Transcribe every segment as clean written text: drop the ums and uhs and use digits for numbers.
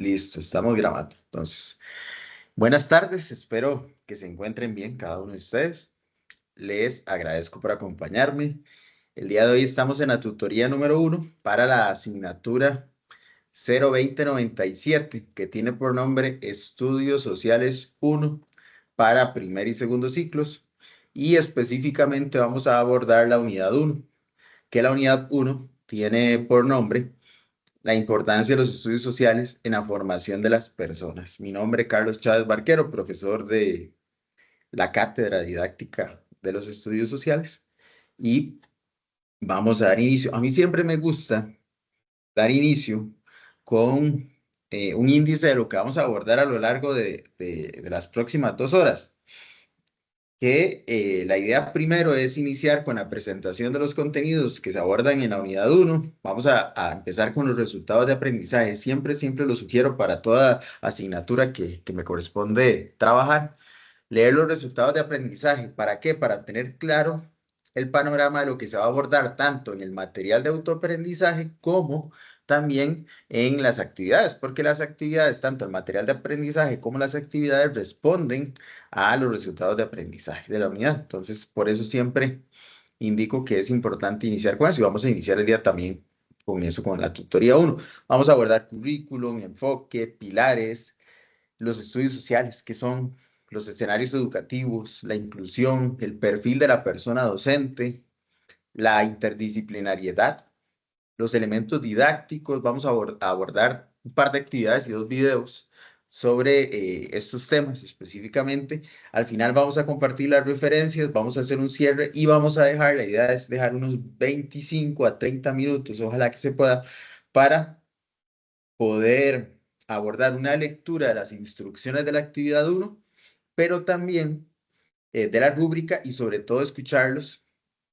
Listo, estamos grabando. Entonces, buenas tardes, espero que se encuentren bien cada uno de ustedes. Les agradezco por acompañarme. El día de hoy estamos en la tutoría número uno para la asignatura 02097, que tiene por nombre Estudios Sociales uno para primer y segundo ciclos. Y específicamente vamos a abordar la unidad uno, que la unidad uno tiene por nombre la importancia de los estudios sociales en la formación de las personas. Mi nombre es Carlos Chávez Barquero, profesor de la Cátedra Didáctica de los Estudios Sociales. Y vamos a dar inicio. A mí siempre me gusta dar inicio con un índice de lo que vamos a abordar a lo largo de las próximas 2 horas. Que la idea primero es iniciar con la presentación de los contenidos que se abordan en la unidad uno. Vamos a empezar con los resultados de aprendizaje. Siempre lo sugiero para toda asignatura que me corresponde trabajar. Leer los resultados de aprendizaje. ¿Para qué? Para tener claro el panorama de lo que se va a abordar tanto en el material de autoaprendizaje como también en las actividades, porque las actividades, tanto el material de aprendizaje como las actividades, responden a los resultados de aprendizaje de la unidad. Entonces, por eso siempre indico que es importante iniciar con eso y vamos a iniciar el día también con eso, con la tutoría uno. Vamos a abordar currículum, enfoque, pilares, los estudios sociales, que son los escenarios educativos, la inclusión, el perfil de la persona docente, la interdisciplinariedad, los elementos didácticos. Vamos a abordar un par de actividades y 2 videos sobre estos temas específicamente. Al final vamos a compartir las referencias, vamos a hacer un cierre y vamos a dejar, la idea es dejar unos 25 a 30 minutos, ojalá que se pueda, para poder abordar una lectura de las instrucciones de la actividad uno, pero también de la rúbrica y sobre todo escucharlos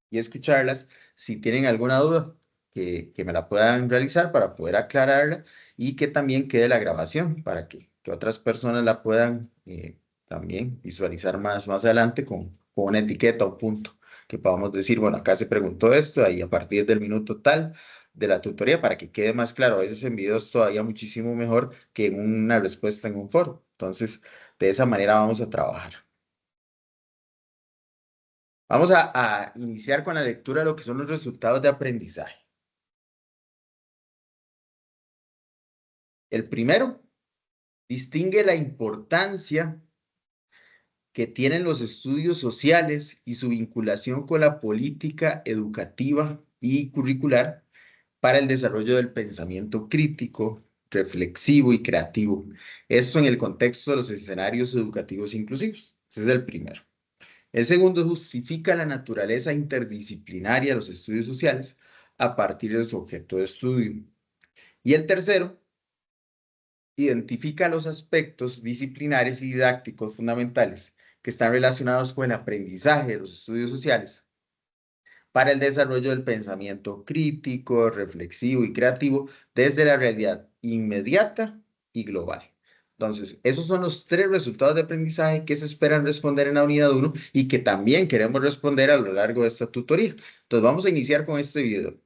y escucharlas si tienen alguna duda, que me la puedan realizar para poder aclararla y que también quede la grabación para que otras personas la puedan también visualizar más adelante con una etiqueta o punto que podamos decir, bueno, acá se preguntó esto, ahí a partir del minuto tal de la tutoría para que quede más claro. A veces en videos todavía muchísimo mejor que en una respuesta en un foro. Entonces, de esa manera vamos a trabajar. Vamos a iniciar con la lectura de lo que son los resultados de aprendizaje. El primero distingue la importancia que tienen los estudios sociales y su vinculación con la política educativa y curricular para el desarrollo del pensamiento crítico, reflexivo y creativo. Esto en el contexto de los escenarios educativos inclusivos. Ese es el primero. El segundo justifica la naturaleza interdisciplinaria de los estudios sociales a partir de su objeto de estudio. Y el tercero identifica los aspectos disciplinares y didácticos fundamentales que están relacionados con el aprendizaje de los estudios sociales para el desarrollo del pensamiento crítico, reflexivo y creativo desde la realidad inmediata y global. Entonces, esos son los 3 resultados de aprendizaje que se esperan responder en la unidad uno y que también queremos responder a lo largo de esta tutoría. Entonces, vamos a iniciar con este video.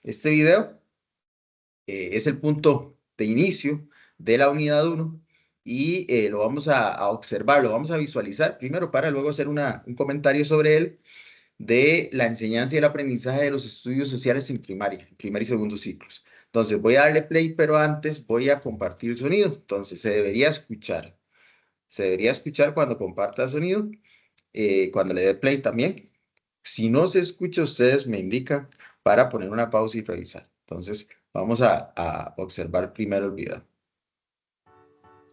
Este video es el punto de inicio de la unidad uno y lo vamos a observar, lo vamos a visualizar primero para luego hacer un comentario sobre él de la enseñanza y el aprendizaje de los estudios sociales en primaria, primer y segundo ciclos. Entonces voy a darle play, pero antes voy a compartir sonido. Entonces se debería escuchar cuando comparta sonido, cuando le dé play también. Si no se escucha, ustedes me indican para poner una pausa y revisar. Entonces vamos a observar primero el video.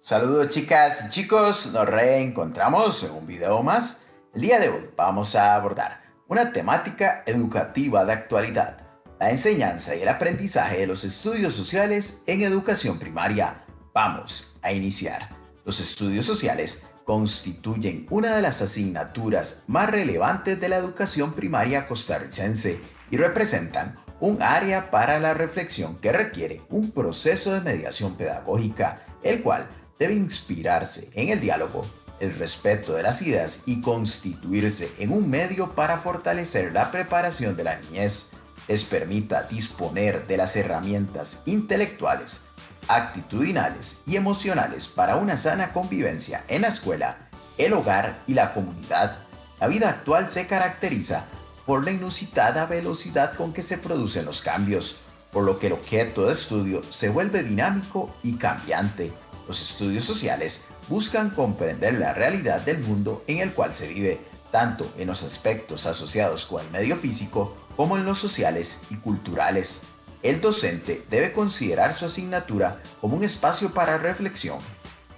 Saludos chicas y chicos, nos reencontramos en un video más. El día de hoy vamos a abordar una temática educativa de actualidad, la enseñanza y el aprendizaje de los estudios sociales en educación primaria. Vamos a iniciar. Los estudios sociales constituyen una de las asignaturas más relevantes de la educación primaria costarricense y representan un área para la reflexión que requiere un proceso de mediación pedagógica, el cual debe inspirarse en el diálogo, el respeto de las ideas y constituirse en un medio para fortalecer la preparación de la niñez, les permita disponer de las herramientas intelectuales actitudinales y emocionales para una sana convivencia en la escuela, el hogar y la comunidad. La vida actual se caracteriza por la inusitada velocidad con que se producen los cambios, por lo que el objeto de estudio se vuelve dinámico y cambiante. Los estudios sociales buscan comprender la realidad del mundo en el cual se vive, tanto en los aspectos asociados con el medio físico como en los sociales y culturales. El docente debe considerar su asignatura como un espacio para reflexión,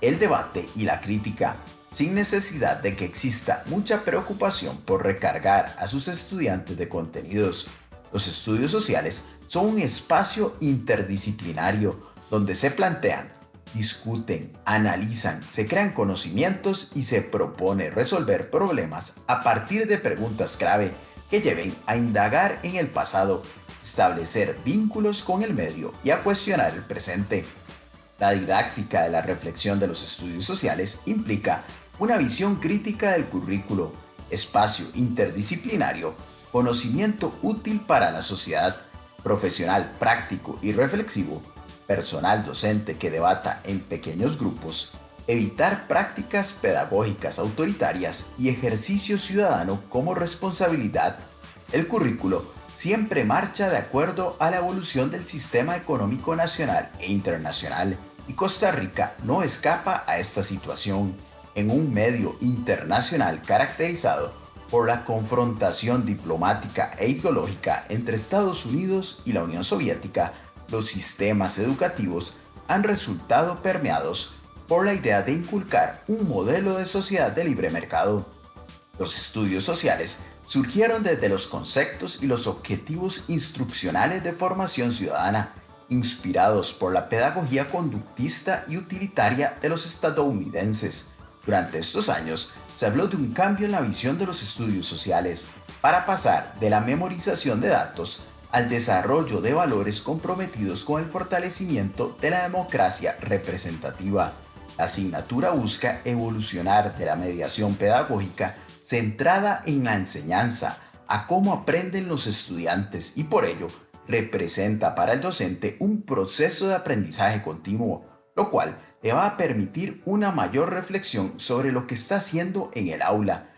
el debate y la crítica, sin necesidad de que exista mucha preocupación por recargar a sus estudiantes de contenidos. Los estudios sociales son un espacio interdisciplinario donde se plantean, discuten, analizan, se crean conocimientos y se propone resolver problemas a partir de preguntas clave que lleven a indagar en el pasado, establecer vínculos con el medio y a cuestionar el presente. La didáctica de la reflexión de los estudios sociales implica una visión crítica del currículo, espacio interdisciplinario, conocimiento útil para la sociedad, profesional práctico y reflexivo, personal docente que debata en pequeños grupos, evitar prácticas pedagógicas autoritarias y ejercicio ciudadano como responsabilidad. El currículo siempre marcha de acuerdo a la evolución del sistema económico nacional e internacional, y Costa Rica no escapa a esta situación. En un medio internacional caracterizado por la confrontación diplomática e ideológica entre Estados Unidos y la Unión Soviética, los sistemas educativos han resultado permeados por la idea de inculcar un modelo de sociedad de libre mercado. Los estudios sociales surgieron desde los conceptos y los objetivos instruccionales de formación ciudadana, inspirados por la pedagogía conductista y utilitaria de los estadounidenses. Durante estos años se habló de un cambio en la visión de los estudios sociales para pasar de la memorización de datos al desarrollo de valores comprometidos con el fortalecimiento de la democracia representativa. La asignatura busca evolucionar de la mediación pedagógica centrada en la enseñanza, a cómo aprenden los estudiantes, y por ello representa para el docente un proceso de aprendizaje continuo, lo cual le va a permitir una mayor reflexión sobre lo que está haciendo en el aula.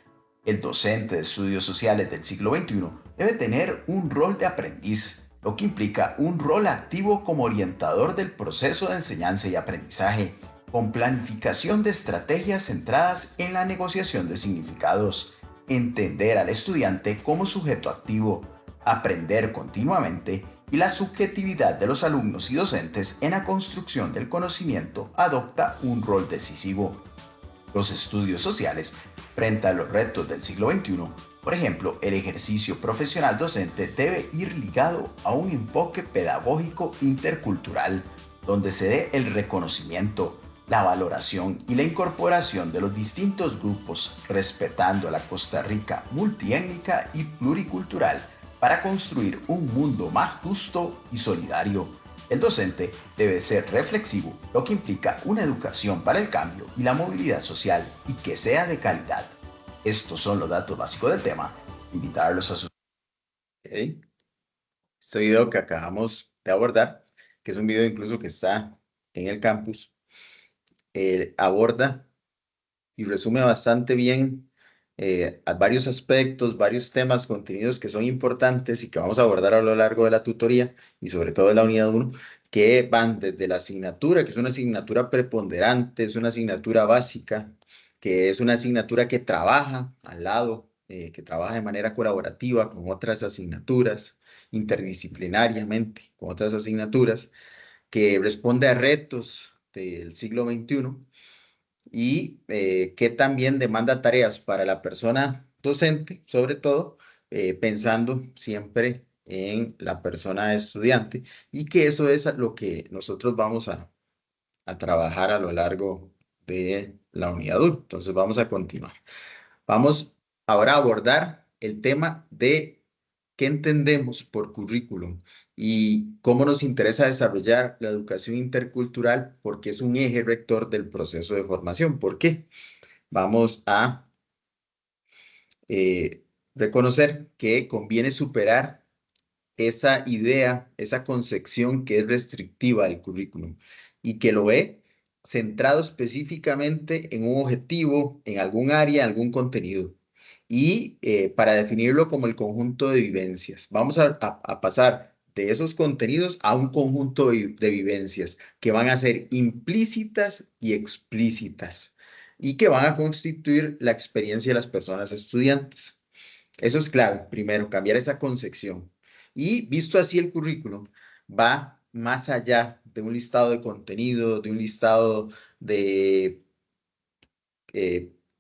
El docente de estudios sociales del siglo XXI debe tener un rol de aprendiz, lo que implica un rol activo como orientador del proceso de enseñanza y aprendizaje, con planificación de estrategias centradas en la negociación de significados, entender al estudiante como sujeto activo, aprender continuamente, y la subjetividad de los alumnos y docentes en la construcción del conocimiento adopta un rol decisivo. Los estudios sociales frente a los retos del siglo XXI, por ejemplo, el ejercicio profesional docente debe ir ligado a un enfoque pedagógico intercultural, donde se dé el reconocimiento, la valoración y la incorporación de los distintos grupos, respetando la Costa Rica multiétnica y pluricultural para construir un mundo más justo y solidario. El docente debe ser reflexivo, lo que implica una educación para el cambio y la movilidad social, y que sea de calidad. Estos son los datos básicos del tema. Invitarlos a su... Okay. Este video que acabamos de abordar, que es un video incluso que está en el campus, aborda y resume bastante bien a varios aspectos, varios temas, contenidos que son importantes y que vamos a abordar a lo largo de la tutoría y sobre todo de la unidad 1, que van desde la asignatura, que es una asignatura preponderante, es una asignatura básica, que es una asignatura que trabaja al lado, que trabaja de manera colaborativa con otras asignaturas, interdisciplinariamente con otras asignaturas, que responde a retos del siglo XXI y que también demanda tareas para la persona docente, sobre todo pensando siempre en la persona estudiante, y que eso es lo que nosotros vamos a trabajar a lo largo de la unidad 1. Entonces vamos a continuar. Vamos ahora a abordar el tema de qué entendemos por currículum y cómo nos interesa desarrollar la educación intercultural, porque es un eje rector del proceso de formación. ¿Por qué? Vamos a reconocer que conviene superar esa idea, esa concepción que es restrictiva del currículum y que lo ve centrado específicamente en un objetivo, en algún área, en algún contenido. Y para definirlo como el conjunto de vivencias. Vamos a pasar de esos contenidos a un conjunto de vivencias que van a ser implícitas y explícitas y que van a constituir la experiencia de las personas estudiantes. Eso es clave, primero, cambiar esa concepción. Y visto así el currículum, va más allá de un listado de contenido, de un listado de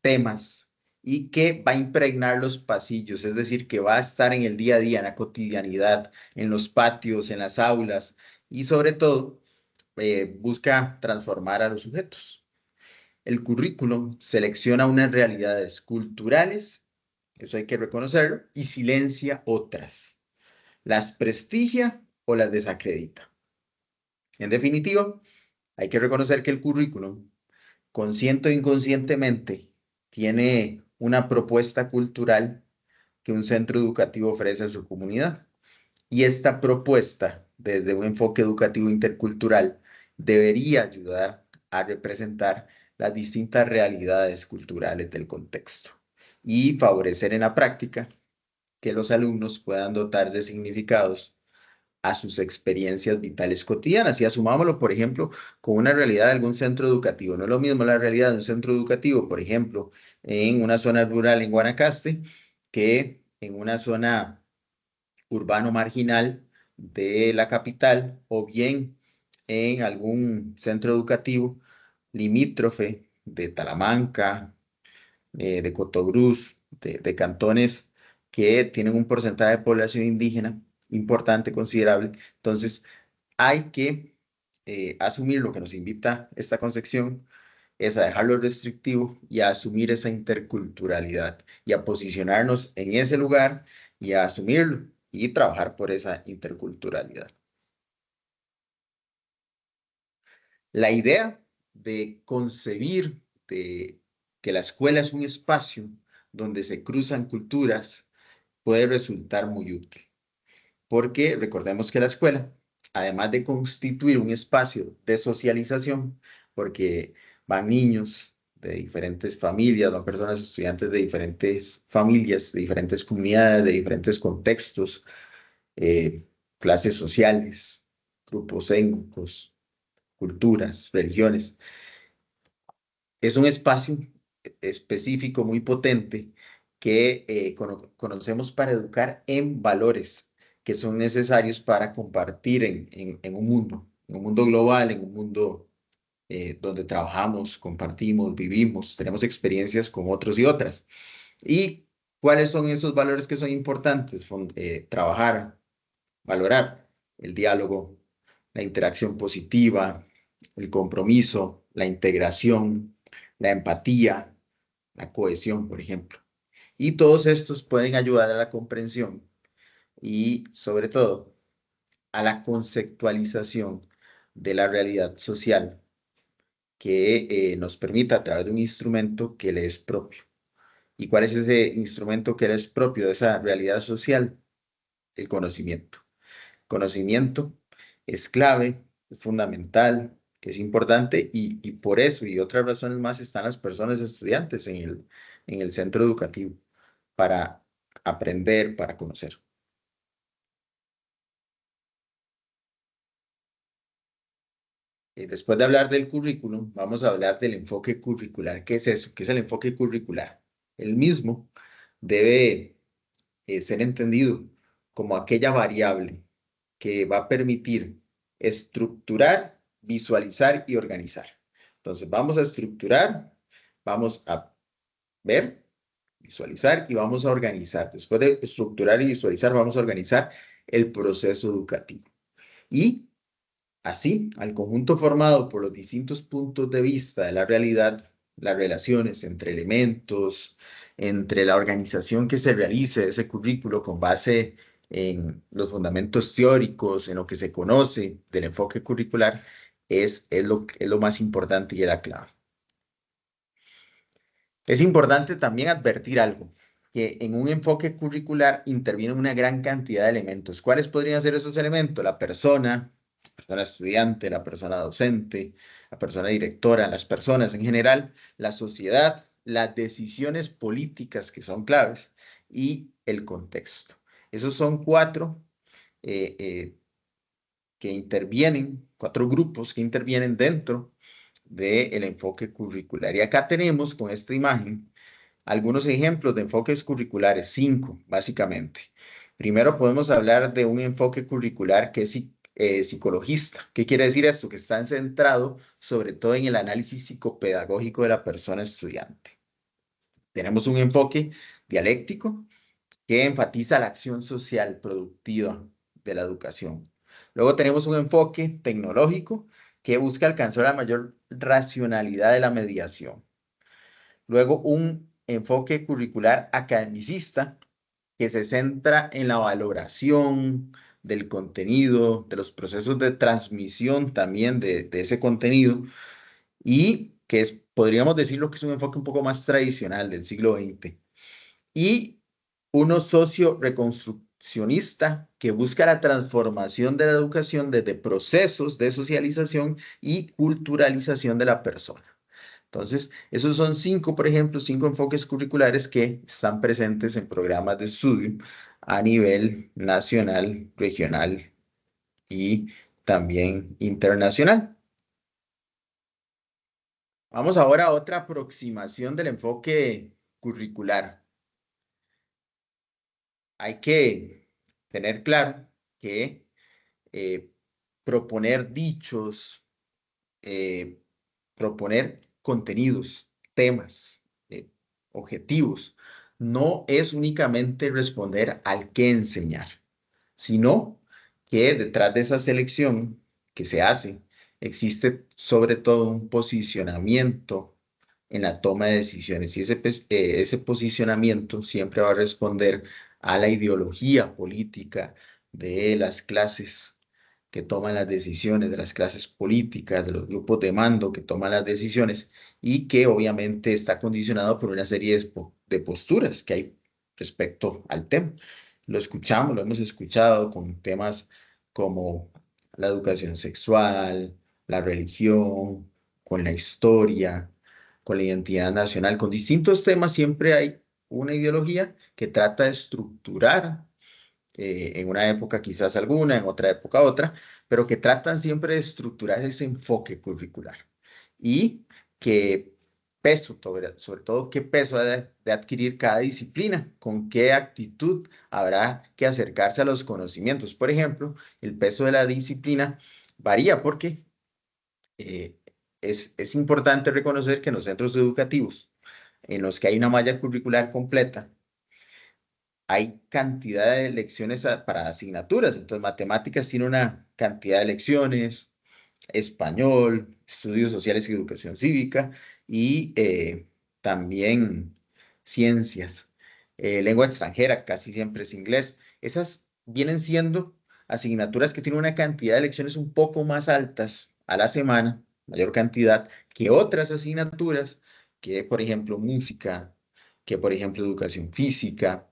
temas y que va a impregnar los pasillos, es decir, que va a estar en el día a día, en la cotidianidad, en los patios, en las aulas y sobre todo busca transformar a los sujetos. El currículum selecciona unas realidades culturales, eso hay que reconocerlo, y silencia otras. Las prestigia o las desacredita. En definitiva, hay que reconocer que el currículum, consciente o inconscientemente, tiene una propuesta cultural que un centro educativo ofrece a su comunidad. Y esta propuesta, desde un enfoque educativo intercultural, debería ayudar a representar las distintas realidades culturales del contexto y favorecer en la práctica que los alumnos puedan dotar de significados a sus experiencias vitales cotidianas. Y asumámoslo, por ejemplo, con una realidad de algún centro educativo. No es lo mismo la realidad de un centro educativo, por ejemplo, en una zona rural en Guanacaste, que en una zona urbano marginal de la capital o bien en algún centro educativo limítrofe de Talamanca, de Cotobruz, de cantones que tienen un porcentaje de población indígena importante, considerable. Entonces, hay que asumir lo que nos invita esta concepción, es a dejarlo restrictivo y a asumir esa interculturalidad y a posicionarnos en ese lugar y a asumirlo y trabajar por esa interculturalidad. La idea de concebir de que la escuela es un espacio donde se cruzan culturas puede resultar muy útil, porque recordemos que la escuela, además de constituir un espacio de socialización, porque van niños de diferentes familias, van personas estudiantes de diferentes familias, de diferentes comunidades, de diferentes contextos, eh, clases sociales, grupos étnicos, culturas, religiones. Es un espacio específico muy potente que conocemos para educar en valores que son necesarios para compartir en en un mundo global, en un mundo donde trabajamos, compartimos, vivimos, tenemos experiencias con otros y otras. ¿Y cuáles son esos valores que son importantes? Trabajar, valorar el diálogo, la interacción positiva, el compromiso, la integración, la empatía, la cohesión, por ejemplo. Y todos estos pueden ayudar a la comprensión y, sobre todo, a la conceptualización de la realidad social que nos permita a través de un instrumento que le es propio. ¿Y cuál es ese instrumento que le es propio de esa realidad social? El conocimiento. Conocimiento es clave, es fundamental, es importante y por eso y otras razones más están las personas estudiantes en el centro educativo para aprender, para conocer. Después de hablar del currículum, vamos a hablar del enfoque curricular. ¿Qué es eso? ¿Qué es el enfoque curricular? El mismo debe ser entendido como aquella variable que va a permitir estructurar, visualizar y organizar. Entonces, vamos a estructurar, vamos a ver, visualizar y vamos a organizar. Después de estructurar y visualizar, vamos a organizar el proceso educativo. Y así, al conjunto formado por los distintos puntos de vista de la realidad, las relaciones entre elementos, entre la organización que se realice de ese currículo con base en los fundamentos teóricos, en lo que se conoce del enfoque curricular, es lo más importante y es la clave. Es importante también advertir algo. que en un enfoque curricular intervienen una gran cantidad de elementos. ¿Cuáles podrían ser esos elementos? La persona estudiante, la persona docente, la persona directora, las personas en general, la sociedad, las decisiones políticas que son claves y el contexto. Esos son eh, eh, cuatro grupos que intervienen dentro del enfoque curricular. Y acá tenemos con esta imagen algunos ejemplos de enfoques curriculares, 5 básicamente. Primero podemos hablar de un enfoque curricular que es psicologista. ¿Qué quiere decir esto? Que está centrado sobre todo en el análisis psicopedagógico de la persona estudiante. Tenemos un enfoque dialéctico que enfatiza la acción social productiva de la educación. Luego tenemos un enfoque tecnológico que busca alcanzar la mayor racionalidad de la mediación. Luego un enfoque curricular academicista que se centra en la valoración del contenido, de los procesos de transmisión también de ese contenido y que podríamos decirlo que es un enfoque un poco más tradicional del siglo XX. Y uno socio-reconstruccionista que busca la transformación de la educación desde procesos de socialización y culturalización de la persona. Entonces, esos son 5, por ejemplo, 5 enfoques curriculares que están presentes en programas de estudio a nivel nacional, regional y también internacional. Vamos ahora a otra aproximación del enfoque curricular. Hay que tener claro que eh, proponer dichos, eh, proponer contenidos, temas, objetivos, no es únicamente responder al qué enseñar, sino que detrás de esa selección que se hace, existe sobre todo un posicionamiento en la toma de decisiones y ese posicionamiento siempre va a responder a la ideología política de las clases que toman las decisiones, de las clases políticas, de los grupos de mando que toman las decisiones y que obviamente está condicionado por una serie de posturas que hay respecto al tema. Lo escuchamos, lo hemos escuchado con temas como la educación sexual, la religión, con la historia, con la identidad nacional, con distintos temas siempre hay una ideología que trata de estructurar en una época quizás alguna, en otra época otra, pero que tratan siempre de estructurar ese enfoque curricular y qué peso, sobre todo qué peso ha de adquirir cada disciplina, con qué actitud habrá que acercarse a los conocimientos. Por ejemplo, el peso de la disciplina varía porque eh, es importante reconocer que en los centros educativos en los que hay una malla curricular completa, hay cantidad de lecciones para asignaturas. Entonces, matemáticas tiene una cantidad de lecciones, español, estudios sociales y educación cívica, y también ciencias. Lengua extranjera, casi siempre es inglés. Esas vienen siendo asignaturas que tienen una cantidad de lecciones un poco más altas a la semana, mayor cantidad, que otras asignaturas, que por ejemplo música, que por ejemplo educación física,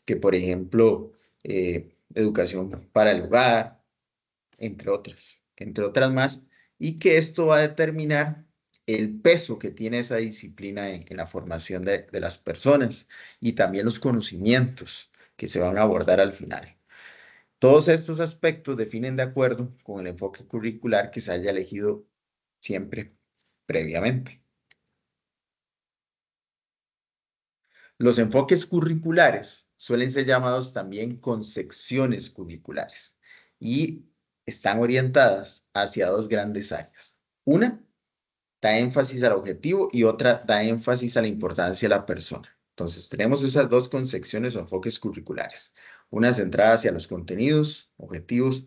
que por ejemplo educación para el hogar, entre otras más, y que esto va a determinar el peso que tiene esa disciplina en la formación de las personas y también los conocimientos que se van a abordar al final. Todos estos aspectos definen de acuerdo con el enfoque curricular que se haya elegido siempre previamente. Los enfoques curriculares suelen ser llamados también concepciones curriculares y están orientadas hacia dos grandes áreas. Una da énfasis al objetivo y otra da énfasis a la importancia de la persona. Entonces tenemos esas dos concepciones o enfoques curriculares, una centrada hacia los contenidos, objetivos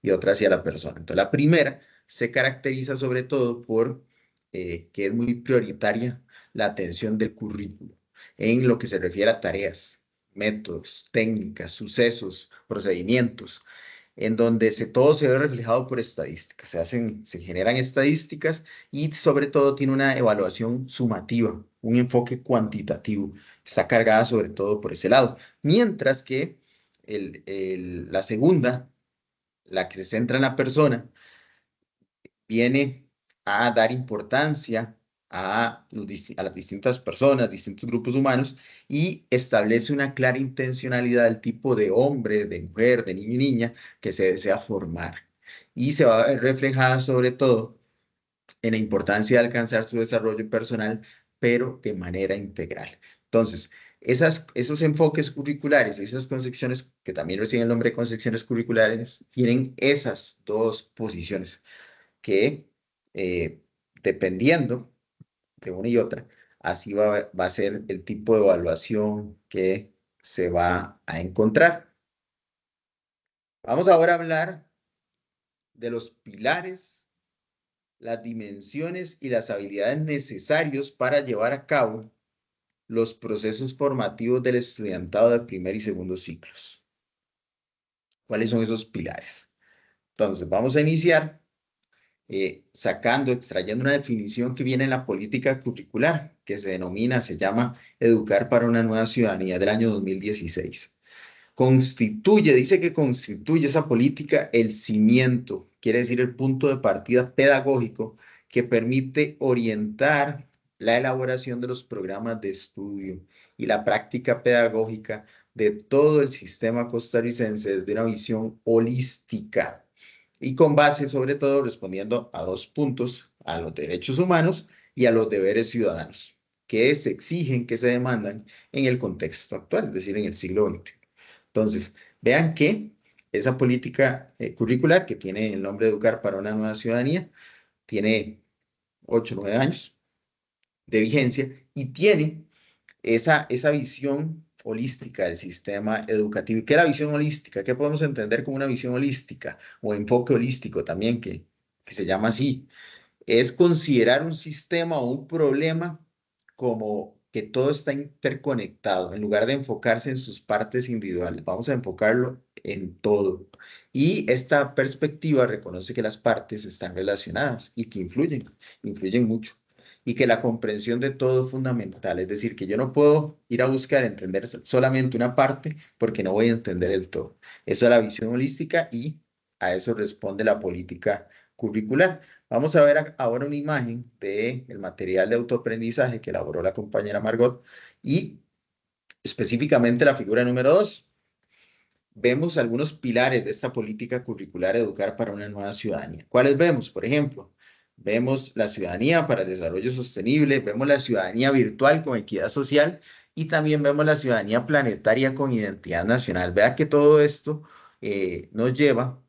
y otra hacia la persona. Entonces la primera se caracteriza sobre todo por que es muy prioritaria la atención del currículo en lo que se refiere a tareas, métodos, técnicas, sucesos, procedimientos. en donde todo se ve reflejado por estadísticas. Se generan estadísticas y sobre todo tiene una evaluación sumativa, un enfoque cuantitativo. Está cargada sobre todo por ese lado. Mientras que la segunda, la que se centra en la persona, viene a dar importancia a las distintas personas, distintos grupos humanos, y establece una clara intencionalidad del tipo de hombre, de mujer, de niño y niña que se desea formar. Y se va a ver reflejada sobre todo en la importancia de alcanzar su desarrollo personal, pero de manera integral. Entonces, esos enfoques curriculares, esas concepciones, que también reciben el nombre de concepciones curriculares, tienen esas dos posiciones que dependiendo de una y otra, así va a ser el tipo de evaluación que se va a encontrar. Vamos ahora a hablar de los pilares, las dimensiones y las habilidades necesarios para llevar a cabo los procesos formativos del estudiantado de primer y segundo ciclos. ¿Cuáles son esos pilares? Entonces, vamos a iniciar extrayendo una definición que viene en la política curricular, que se llama Educar para una nueva ciudadanía del año 2016. Dice que constituye esa política el cimiento, quiere decir el punto de partida pedagógico que permite orientar la elaboración de los programas de estudio y la práctica pedagógica de todo el sistema costarricense desde una visión holística y con base sobre todo respondiendo a dos puntos, a los derechos humanos y a los deberes ciudadanos, que se exigen, que se demandan en el contexto actual, es decir, en el siglo XXI. Entonces, vean que esa política curricular que tiene el nombre de Educar para una nueva ciudadanía, tiene 8 o 9 años de vigencia y tiene esa visión holística del sistema educativo. ¿Y qué es la visión holística? ¿Qué podemos entender como una visión holística o enfoque holístico también, que se llama así? Es considerar un sistema o un problema como que todo está interconectado, en lugar de enfocarse en sus partes individuales. Vamos a enfocarlo en todo. Y esta perspectiva reconoce que las partes están relacionadas y que influyen mucho. Y que la comprensión de todo es fundamental. Es decir, que yo no puedo ir a buscar entender solamente una parte porque no voy a entender el todo. Esa es la visión holística y a eso responde la política curricular. Vamos a ver ahora una imagen del material de autoaprendizaje que elaboró la compañera Margot y específicamente la figura número 2. Vemos algunos pilares de esta política curricular educar para una nueva ciudadanía. ¿Cuáles vemos? Por ejemplo, vemos la ciudadanía para el desarrollo sostenible, vemos la ciudadanía virtual con equidad social y también vemos la ciudadanía planetaria con identidad nacional. Vea que todo esto nos lleva,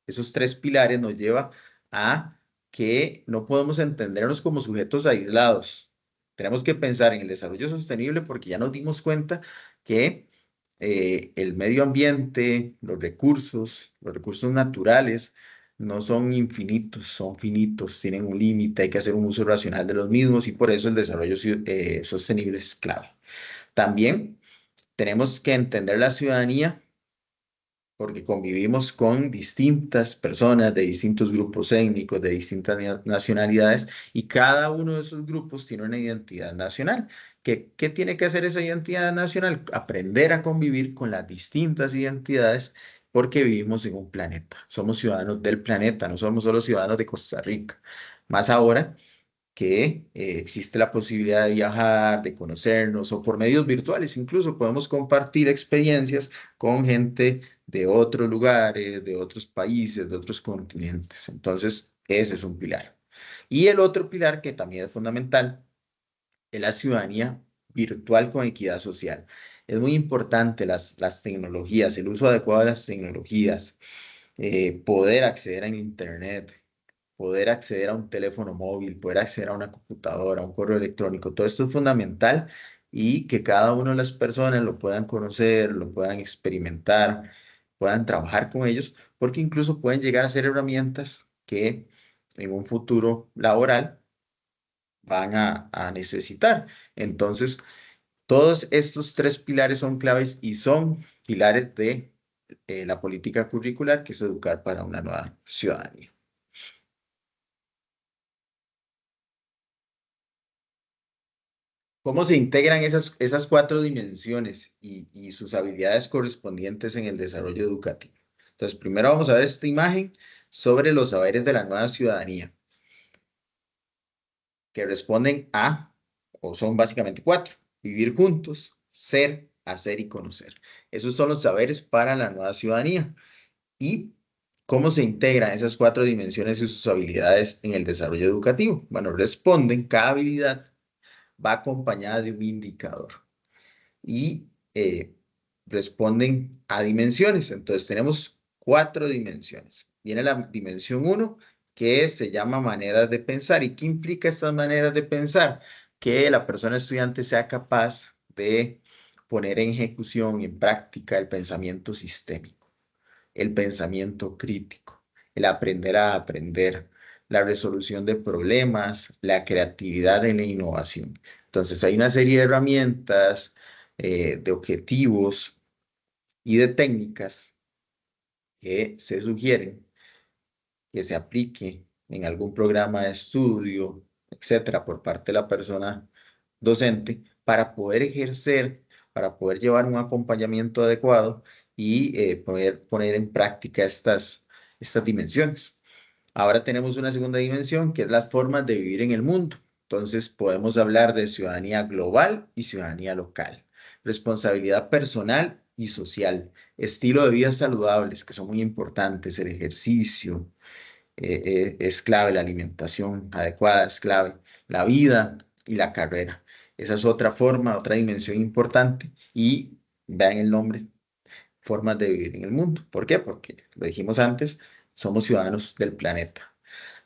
esos tres pilares nos lleva a que no podemos entendernos como sujetos aislados. Tenemos que pensar en el desarrollo sostenible porque ya nos dimos cuenta que el medio ambiente, los recursos naturales, no son infinitos, son finitos, tienen un límite, hay que hacer un uso racional de los mismos y por eso el desarrollo sostenible es clave. También tenemos que entender la ciudadanía porque convivimos con distintas personas de distintos grupos étnicos, de distintas nacionalidades, y cada uno de esos grupos tiene una identidad nacional. ¿Qué tiene que hacer esa identidad nacional? Aprender a convivir con las distintas identidades porque vivimos en un planeta. Somos ciudadanos del planeta, no somos solo ciudadanos de Costa Rica. Más ahora que existe la posibilidad de viajar, de conocernos o por medios virtuales incluso podemos compartir experiencias con gente de otros lugares, de otros países, de otros continentes. Entonces, ese es un pilar. Y el otro pilar que también es fundamental es la ciudadanía virtual con equidad social. Es muy importante las tecnologías, el uso adecuado de las tecnologías, poder acceder a Internet, poder acceder a un teléfono móvil, poder acceder a una computadora, a un correo electrónico. Todo esto es fundamental y que cada una de las personas lo puedan conocer, lo puedan experimentar, puedan trabajar con ellos, porque incluso pueden llegar a ser herramientas que en un futuro laboral van a necesitar. Entonces, todos estos tres pilares son claves y son pilares de la política curricular, que es educar para una nueva ciudadanía. ¿Cómo se integran esas cuatro dimensiones y sus habilidades correspondientes en el desarrollo educativo? Entonces, primero vamos a ver esta imagen sobre los saberes de la nueva ciudadanía, que responden a, o son básicamente cuatro: vivir juntos, ser, hacer y conocer. Esos son los saberes para la nueva ciudadanía. ¿Y cómo se integran esas cuatro dimensiones y sus habilidades en el desarrollo educativo? Bueno, responden, cada habilidad va acompañada de un indicador y responden a dimensiones. Entonces tenemos cuatro dimensiones. Viene la dimensión 1, que se llama maneras de pensar. ¿Y qué implica estas maneras de pensar? Que la persona estudiante sea capaz de poner en ejecución y en práctica el pensamiento sistémico, el pensamiento crítico, el aprender a aprender, la resolución de problemas, la creatividad y la innovación. Entonces hay una serie de herramientas, de objetivos y de técnicas que se sugieren que se aplique en algún programa de estudio, etcétera, por parte de la persona docente para poder ejercer, para poder llevar un acompañamiento adecuado y poder poner en práctica estas dimensiones. Ahora tenemos una segunda dimensión, que es las formas de vivir en el mundo. Entonces podemos hablar de ciudadanía global y ciudadanía local, responsabilidad personal y social, estilo de vida saludables, que son muy importantes, el ejercicio, es clave, la alimentación adecuada es clave, la vida y la carrera. Esa es otra forma, otra dimensión importante y vean el nombre, formas de vivir en el mundo. ¿Por qué? Porque, lo dijimos antes, somos ciudadanos del planeta.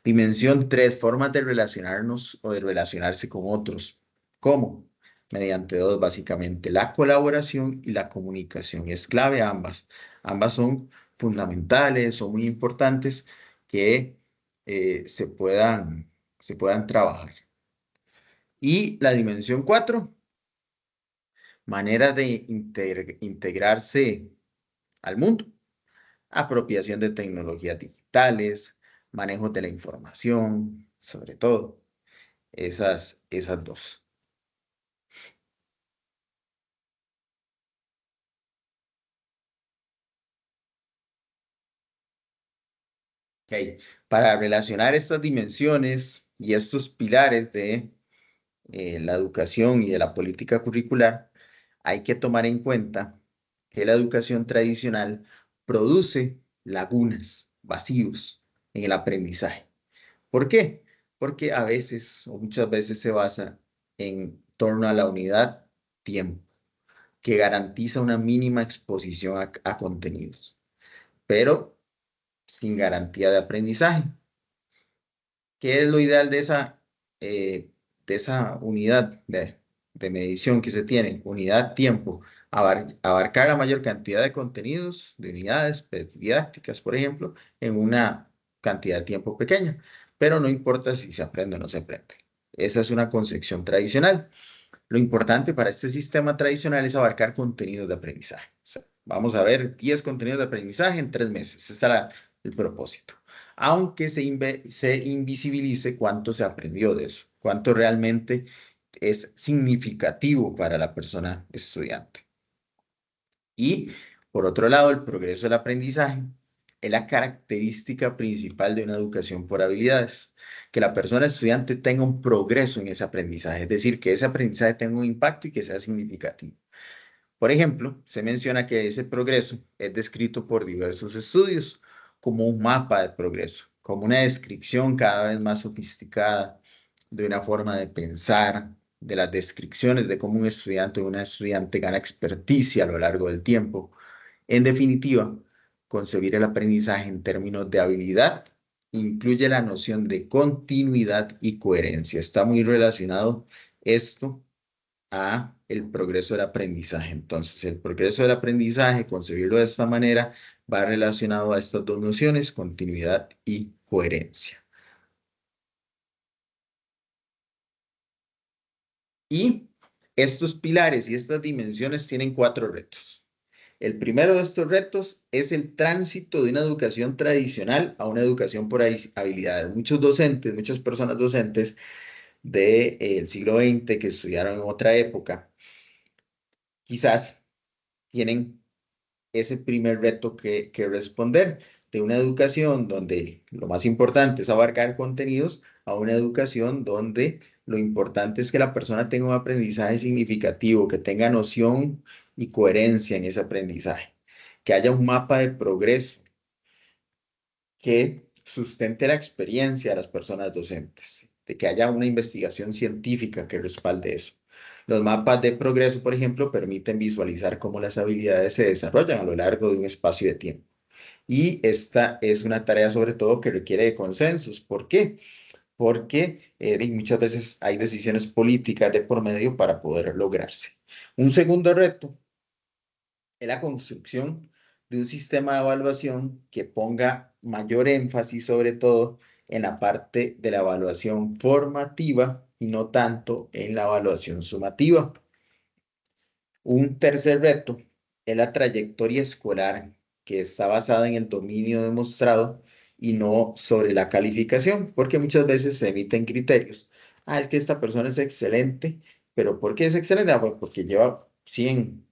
Dimensión 3, formas de relacionarnos o de relacionarse con otros. ¿Cómo? Mediante dos, básicamente, la colaboración y la comunicación. Es clave ambas. Ambas son fundamentales, son muy importantes que se puedan trabajar. Y la dimensión 4, maneras de integrarse al mundo. Apropiación de tecnologías digitales, manejo de la información, sobre todo. Esas dos. Okay. Para relacionar estas dimensiones y estos pilares de la educación y de la política curricular, hay que tomar en cuenta que la educación tradicional produce lagunas, vacíos en el aprendizaje. ¿Por qué? Porque a veces o muchas veces se basa en torno a la unidad tiempo, que garantiza una mínima exposición a contenidos, pero sin garantía de aprendizaje. ¿Qué es lo ideal de esa unidad de medición que se tiene? Unidad tiempo, abarcar la mayor cantidad de contenidos, de unidades didácticas, por ejemplo, en una cantidad de tiempo pequeña, pero no importa si se aprende o no se aprende. Esa es una concepción tradicional. Lo importante para este sistema tradicional es abarcar contenidos de aprendizaje. O sea, vamos a ver 10 contenidos de aprendizaje en 3 meses. Ese será el propósito. Aunque se invisibilice cuánto se aprendió de eso, cuánto realmente es significativo para la persona estudiante. Y por otro lado, el progreso del aprendizaje es la característica principal de una educación por habilidades, que la persona estudiante tenga un progreso en ese aprendizaje, es decir, que ese aprendizaje tenga un impacto y que sea significativo. Por ejemplo, se menciona que ese progreso es descrito por diversos estudios como un mapa de progreso, como una descripción cada vez más sofisticada de una forma de pensar, de las descripciones de cómo un estudiante o una estudiante gana experticia a lo largo del tiempo. En definitiva, concebir el aprendizaje en términos de habilidad incluye la noción de continuidad y coherencia. Está muy relacionado esto a el progreso del aprendizaje. Entonces, el progreso del aprendizaje, concebirlo de esta manera, va relacionado a estas dos nociones, continuidad y coherencia. Y estos pilares y estas dimensiones tienen 4 retos. El primero de estos retos es el tránsito de una educación tradicional a una educación por habilidades. Muchos docentes, muchas personas docentes del siglo XX que estudiaron en otra época, quizás tienen ese primer reto que responder de una educación donde lo más importante es abarcar contenidos a una educación donde lo importante es que la persona tenga un aprendizaje significativo, que tenga noción y coherencia en ese aprendizaje, que haya un mapa de progreso que sustente la experiencia de las personas docentes, de que haya una investigación científica que respalde eso. Los mapas de progreso, por ejemplo, permiten visualizar cómo las habilidades se desarrollan a lo largo de un espacio de tiempo. Y esta es una tarea sobre todo que requiere de consensos. ¿Por qué? Porque muchas veces hay decisiones políticas de por medio para poder lograrse. Un segundo reto es la construcción de un sistema de evaluación que ponga mayor énfasis sobre todo en la parte de la evaluación formativa y no tanto en la evaluación sumativa. Un tercer reto es la trayectoria escolar que está basada en el dominio demostrado y no sobre la calificación, porque muchas veces se emiten criterios. Ah, es que esta persona es excelente, pero ¿por qué es excelente? Ah, pues porque lleva 100,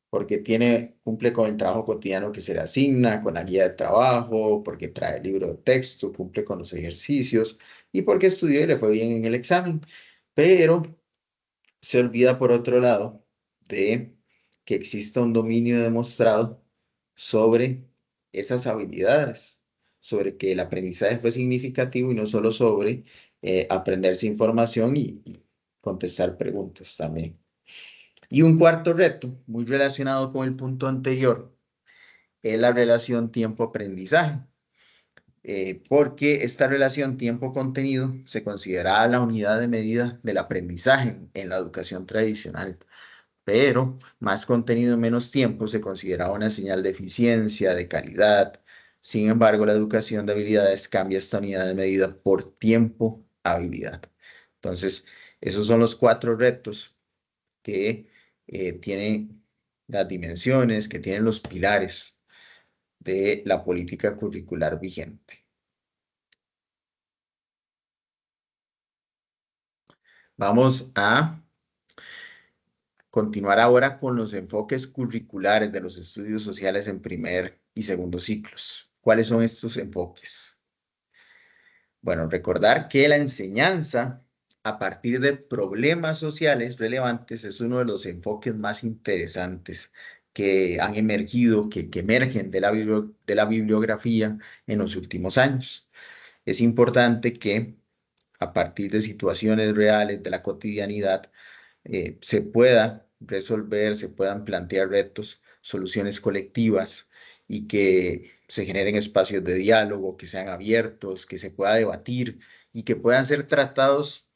porque cumple con el trabajo cotidiano que se le asigna, con la guía de trabajo, porque trae el libro de texto, cumple con los ejercicios y porque estudió y le fue bien en el examen. Pero se olvida por otro lado de que exista un dominio demostrado sobre esas habilidades, sobre que el aprendizaje fue significativo y no solo sobre aprenderse información y contestar preguntas también. Y un cuarto reto, muy relacionado con el punto anterior, es la relación tiempo-aprendizaje, porque esta relación tiempo-contenido se considera la unidad de medida del aprendizaje en la educación tradicional, pero más contenido en menos tiempo se consideraba una señal de eficiencia, de calidad. Sin embargo, la educación de habilidades cambia esta unidad de medida por tiempo-habilidad. Entonces, esos son los cuatro retos que tienen las dimensiones, que tienen los pilares de la política curricular vigente. Vamos a continuar ahora con los enfoques curriculares de los estudios sociales en primer y segundo ciclos. ¿Cuáles son estos enfoques? Bueno, recordar que la enseñanza a partir de problemas sociales relevantes es uno de los enfoques más interesantes que han emergido, que emergen de de la bibliografía en los últimos años. Es importante que a partir de situaciones reales de la cotidianidad, se pueda resolver, se puedan plantear retos, soluciones colectivas y que se generen espacios de diálogo, que sean abiertos, que se pueda debatir y que puedan ser tratados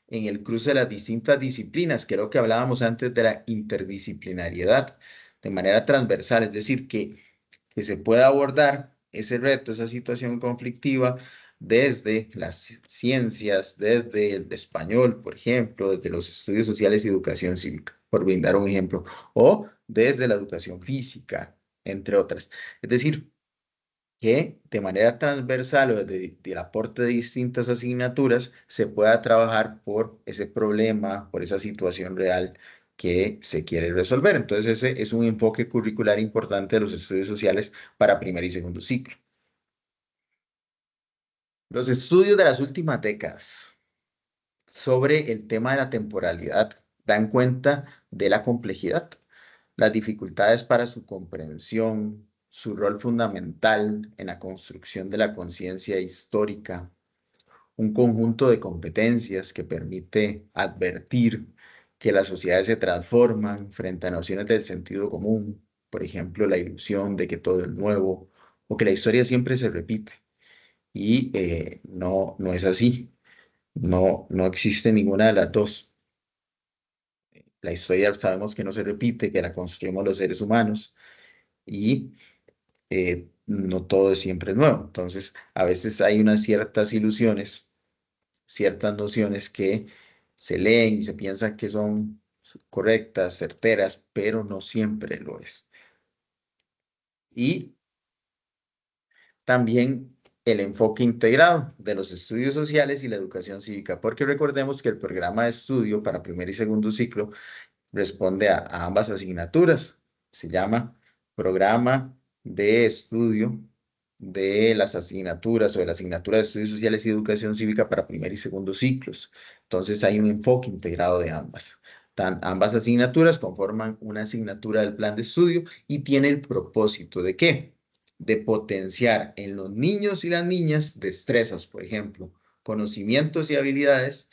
en el cruce de las distintas disciplinas, que es lo que hablábamos antes de la interdisciplinariedad, de manera transversal, es decir, que se pueda abordar ese reto, esa situación conflictiva desde las ciencias, desde el español, por ejemplo, desde los estudios sociales y educación cívica, por brindar un ejemplo, o desde la educación física, entre otras. Es decir, que de manera transversal o desde el aporte de distintas asignaturas se pueda trabajar por ese problema, por esa situación real que se quiere resolver. Entonces, ese es un enfoque curricular importante de los estudios sociales para primer y segundo ciclo. Los estudios de las últimas décadas sobre el tema de la temporalidad dan cuenta de la complejidad, las dificultades para su comprensión, su rol fundamental en la construcción de la conciencia histórica, un conjunto de competencias que permite advertir que las sociedades se transforman frente a nociones del sentido común, por ejemplo, la ilusión de que todo es nuevo o que la historia siempre se repite. Y no es así. No existe ninguna de las dos. La historia sabemos que no se repite, que la construimos los seres humanos y no todo es siempre nuevo. Entonces, a veces hay unas ciertas ilusiones, ciertas nociones que se leen y se piensan que son correctas, certeras, pero no siempre lo es. y también el enfoque integrado de los estudios sociales y la educación cívica, porque recordemos que el programa de estudio para primer y segundo ciclo responde a ambas asignaturas. Se llama Programa de Estudio de las asignaturas o de la asignatura de Estudios Sociales y Educación Cívica para primer y segundo ciclos. Entonces hay un enfoque integrado de ambas. Ambas asignaturas conforman una asignatura del plan de estudio y tiene el propósito de ¿qué? De potenciar en los niños y las niñas destrezas, por ejemplo, conocimientos y habilidades.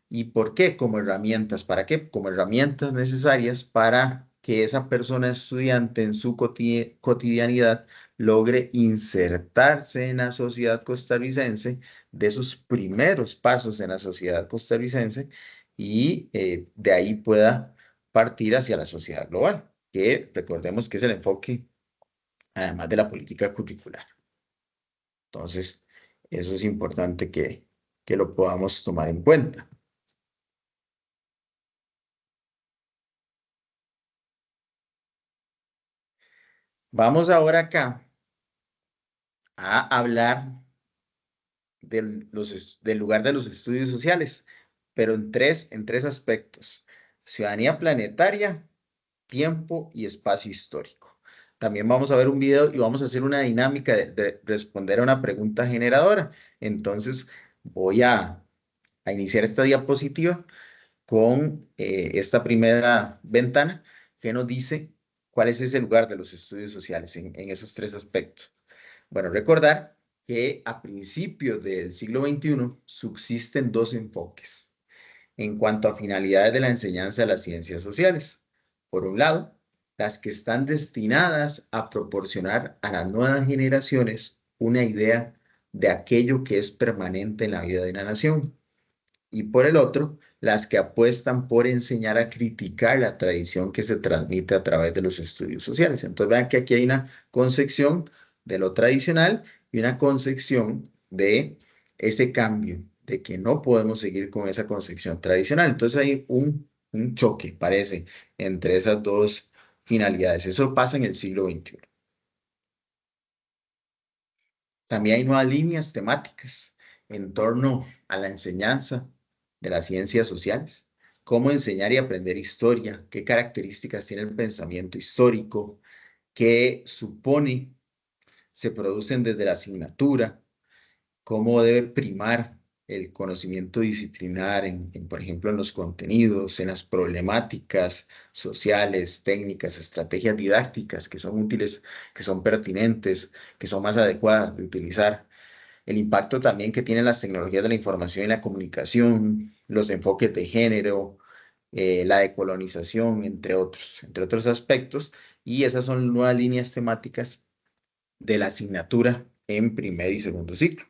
¿Y por qué? Como herramientas. ¿Para qué? Como herramientas necesarias para que esa persona estudiante en su cotidianidad logre insertarse en la sociedad costarricense, de sus primeros pasos en la sociedad costarricense y de ahí pueda partir hacia la sociedad global, que recordemos que es el enfoque, además de la política curricular. Entonces, eso es importante que lo podamos tomar en cuenta. Vamos ahora acá a hablar del lugar de los estudios sociales, pero en tres aspectos: ciudadanía planetaria, tiempo y espacio histórico. También vamos a ver un video y vamos a hacer una dinámica de responder a una pregunta generadora. Entonces, voy a iniciar esta diapositiva con esta primera ventana que nos dice cuál es ese lugar de los estudios sociales en esos tres aspectos. Bueno, recordar que a principios del siglo XXI subsisten dos enfoques en cuanto a finalidades de la enseñanza de las ciencias sociales. Por un lado, las que están destinadas a proporcionar a las nuevas generaciones una idea de aquello que es permanente en la vida de la nación. Y por el otro, las que apuestan por enseñar a criticar la tradición que se transmite a través de los estudios sociales. Entonces vean que aquí hay una concepción de lo tradicional y una concepción de ese cambio, de que no podemos seguir con esa concepción tradicional. Entonces hay un choque, parece, entre esas dos finalidades. Eso pasa en el siglo XXI. También hay nuevas líneas temáticas en torno a la enseñanza de las ciencias sociales, cómo enseñar y aprender historia, qué características tiene el pensamiento histórico, qué supone se producen desde la asignatura, cómo debe primar el conocimiento disciplinar por ejemplo, en los contenidos, en las problemáticas sociales, técnicas, estrategias didácticas que son útiles, que son pertinentes, que son más adecuadas de utilizar. El impacto también que tienen las tecnologías de la información y la comunicación, los enfoques de género, la decolonización, entre otros aspectos. Y esas son nuevas líneas temáticas de la asignatura en primer y segundo ciclo.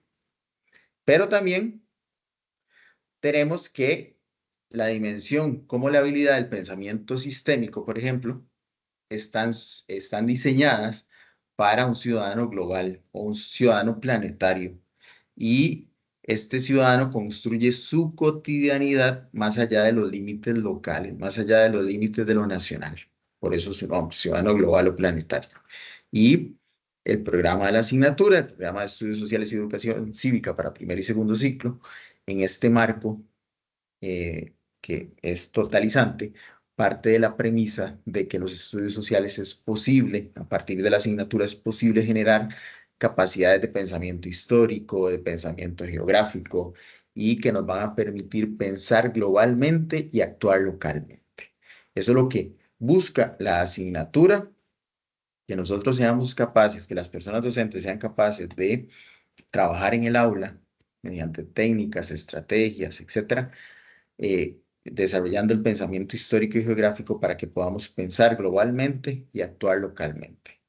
Pero también tenemos que la dimensión como la habilidad del pensamiento sistémico, por ejemplo, están diseñadas para un ciudadano global o un ciudadano planetario. Y este ciudadano construye su cotidianidad más allá de los límites locales, más allá de los límites de lo nacional. Por eso su nombre, ciudadano global o planetario. Y el programa de la asignatura, el programa de estudios sociales y educación cívica para primer y segundo ciclo, en este marco que es totalizante, parte de la premisa de que los estudios sociales es posible, a partir de la asignatura es posible generar capacidades de pensamiento histórico, de pensamiento geográfico, y que nos van a permitir pensar globalmente y actuar localmente. Eso es lo que busca la asignatura, que nosotros seamos capaces, que las personas docentes sean capaces de trabajar en el aula mediante técnicas, estrategias, etcétera, desarrollando el pensamiento histórico y geográfico para que podamos pensar globalmente y actuar localmente.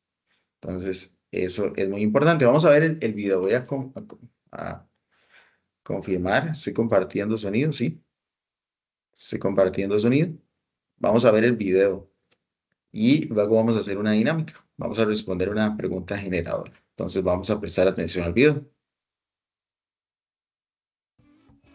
Entonces, eso es muy importante. Vamos a ver el video. Voy a confirmar. Estoy compartiendo sonido, ¿sí? Estoy compartiendo sonido. Vamos a ver el video y luego vamos a hacer una dinámica. Vamos a responder una pregunta generadora. Entonces, vamos a prestar atención al video.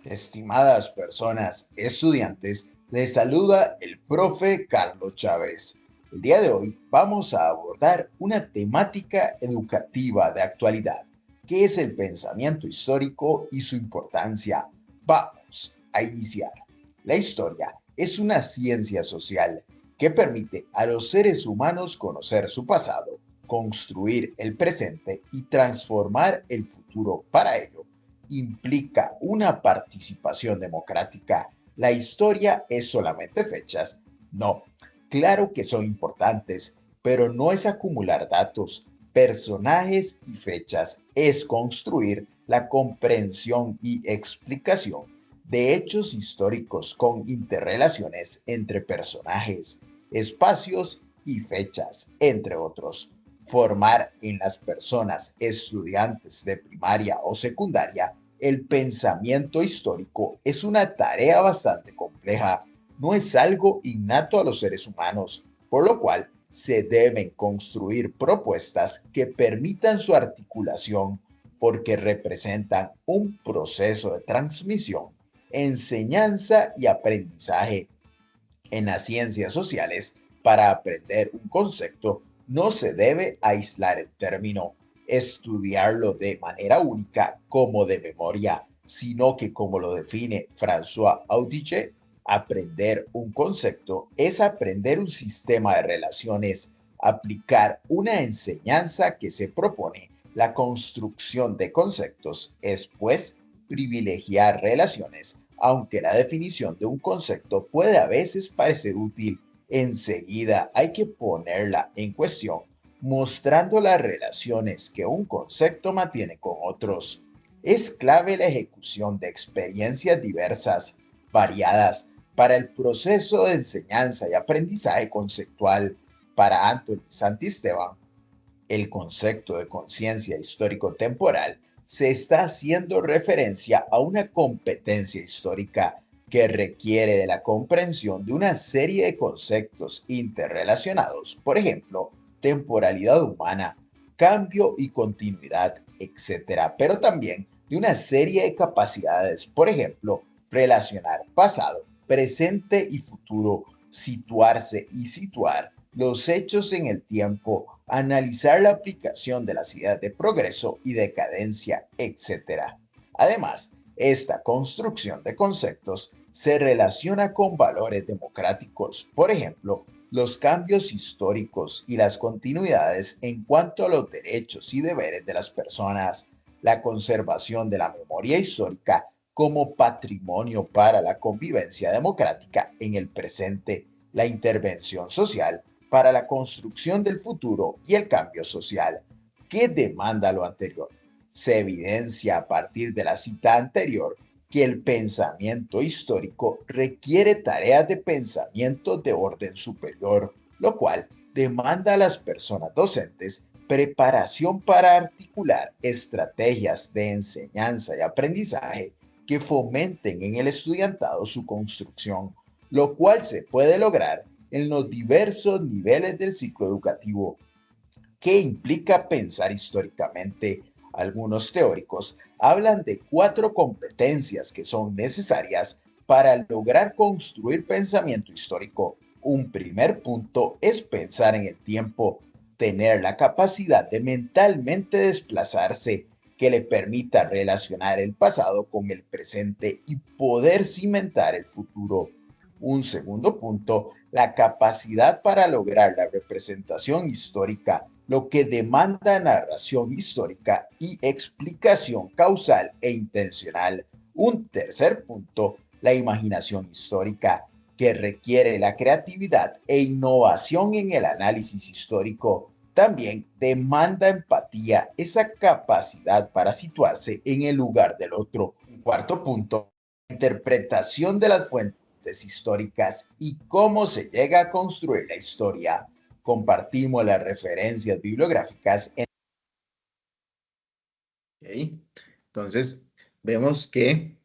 Estimadas personas estudiantes, les saluda el profe Carlos Chávez. El día de hoy vamos a abordar una temática educativa de actualidad, que es el pensamiento histórico y su importancia. Vamos a iniciar. La historia es una ciencia social que permite a los seres humanos conocer su pasado, construir el presente y transformar el futuro. Para ello, implica una participación democrática. La historia es solamente fechas. No, claro que son importantes, pero no es acumular datos, personajes y fechas, es construir la comprensión y explicación de hechos históricos con interrelaciones entre personajes, espacios y fechas, entre otros. Formar en las personas, estudiantes de primaria o secundaria, el pensamiento histórico es una tarea bastante compleja. No es algo innato a los seres humanos, por lo cual se deben construir propuestas que permitan su articulación porque representan un proceso de transmisión, enseñanza y aprendizaje. En las ciencias sociales, para aprender un concepto, no se debe aislar el término, estudiarlo de manera única como de memoria, sino que como lo define François Audiche, aprender un concepto es aprender un sistema de relaciones, aplicar una enseñanza que se propone la construcción de conceptos es, pues, privilegiar relaciones, aunque la definición de un concepto puede a veces parecer útil, enseguida hay que ponerla en cuestión, mostrando las relaciones que un concepto mantiene con otros. Es clave la ejecución de experiencias diversas, variadas, para el proceso de enseñanza y aprendizaje conceptual. Para Anthony Santisteban, el concepto de conciencia histórico-temporal se está haciendo referencia a una competencia histórica que requiere de la comprensión de una serie de conceptos interrelacionados, por ejemplo, temporalidad humana, cambio y continuidad, etcétera, pero también de una serie de capacidades, por ejemplo, relacionar pasado, presente y futuro, situarse y situar los hechos en el tiempo, analizar la aplicación de las ideas de progreso y decadencia, etc. Además, esta construcción de conceptos se relaciona con valores democráticos, por ejemplo, los cambios históricos y las continuidades en cuanto a los derechos y deberes de las personas, la conservación de la memoria histórica como patrimonio para la convivencia democrática en el presente, la intervención social para la construcción del futuro y el cambio social. ¿Qué demanda lo anterior? Se evidencia a partir de la cita anterior que el pensamiento histórico requiere tareas de pensamiento de orden superior, lo cual demanda a las personas docentes preparación para articular estrategias de enseñanza y aprendizaje que fomenten en el estudiantado su construcción, lo cual se puede lograr en los diversos niveles del ciclo educativo. ¿Qué implica pensar históricamente? Algunos teóricos hablan de 4 competencias que son necesarias para lograr construir pensamiento histórico. Un primer punto es pensar en el tiempo, tener la capacidad de mentalmente desplazarse que le permita relacionar el pasado con el presente y poder cimentar el futuro. Un segundo punto, la capacidad para lograr la representación histórica, lo que demanda narración histórica y explicación causal e intencional. Un tercer punto, la imaginación histórica, que requiere la creatividad e innovación en el análisis histórico. También demanda empatía, esa capacidad para situarse en el lugar del otro. Un cuarto punto, interpretación de las fuentes históricas y cómo se llega a construir la historia. Compartimos las referencias bibliográficas en... ¿Ok? Entonces, vemos que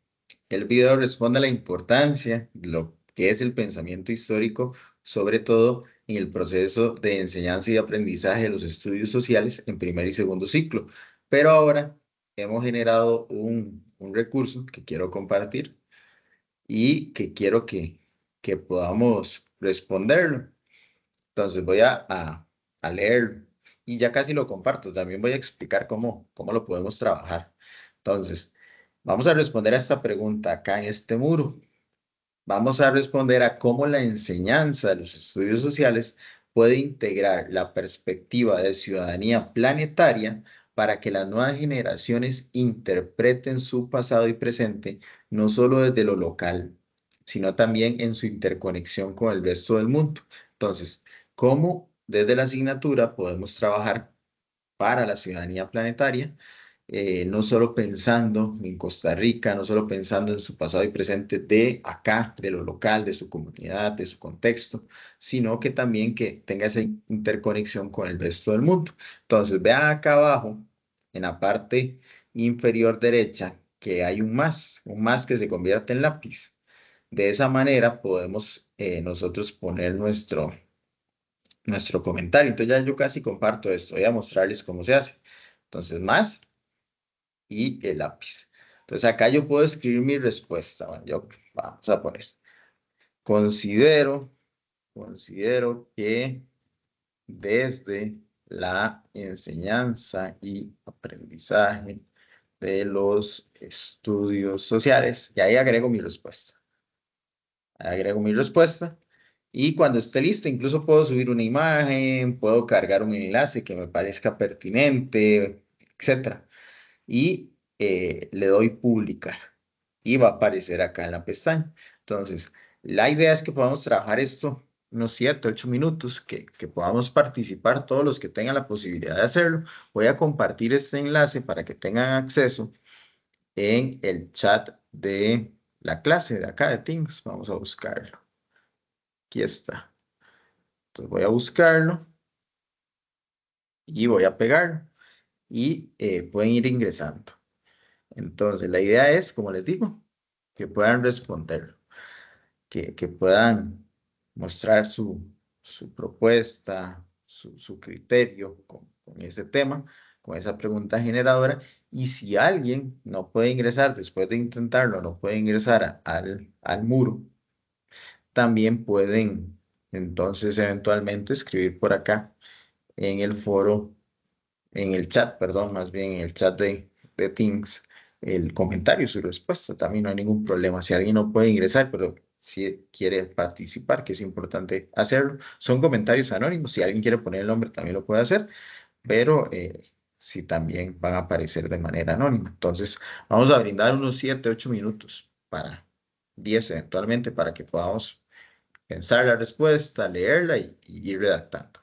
el video responde a la importancia de lo que es el pensamiento histórico, sobre todo en el proceso de enseñanza y aprendizaje de los estudios sociales en primer y segundo ciclo. Pero ahora hemos generado un recurso que quiero compartir y que quiero que podamos responderlo. Entonces voy a leer y ya casi lo comparto. También voy a explicar cómo lo podemos trabajar. Entonces, vamos a responder a esta pregunta acá en este muro. Vamos a responder a cómo la enseñanza de los estudios sociales puede integrar la perspectiva de ciudadanía planetaria para que las nuevas generaciones interpreten su pasado y presente no solo desde lo local, sino también en su interconexión con el resto del mundo. Entonces, ¿cómo desde la asignatura podemos trabajar para la ciudadanía planetaria? No solo pensando en Costa Rica, no solo pensando en su pasado y presente de acá, de lo local, de su comunidad, de su contexto, sino que también que tenga esa interconexión con el resto del mundo. Entonces, vean acá abajo, en la parte inferior derecha, que hay un más que se convierte en lápiz. De esa manera podemos nosotros poner nuestro comentario. Entonces ya yo casi comparto esto. Voy a mostrarles cómo se hace. Entonces, más y el lápiz. Entonces acá yo puedo escribir mi respuesta. Bueno, vamos a poner, considero, considero que desde la enseñanza y aprendizaje de los estudios sociales, y ahí agrego mi respuesta. Ahí agrego mi respuesta. Y cuando esté lista, incluso puedo subir una imagen, puedo cargar un enlace que me parezca pertinente, etcétera. Y le doy publicar y va a aparecer acá en la pestaña. Entonces, la idea es que podamos trabajar esto unos 7, 8 minutos, que podamos participar todos los que tengan la posibilidad de hacerlo. Voy a compartir este enlace para que tengan acceso en el chat de la clase de acá de Teams. Vamos a buscarlo. Aquí está. Entonces voy a buscarlo y voy a pegarlo y pueden ir ingresando. Entonces, la idea es, como les digo, que puedan responder, que puedan mostrar su propuesta, su criterio con ese tema, con esa pregunta generadora. Y si alguien no puede ingresar después de intentarlo, no puede ingresar al muro, también pueden entonces eventualmente escribir por acá en el foro, en el chat, perdón, más bien en el chat de Teams, el comentario, su respuesta. También no hay ningún problema. Si alguien no puede ingresar, pero si quiere participar, que es importante hacerlo, son comentarios anónimos. Si alguien quiere poner el nombre, también lo puede hacer, pero sí también van a aparecer de manera anónima. Entonces, vamos a brindar unos 7, 8 minutos para 10 eventualmente para que podamos pensar la respuesta, leerla y ir redactando.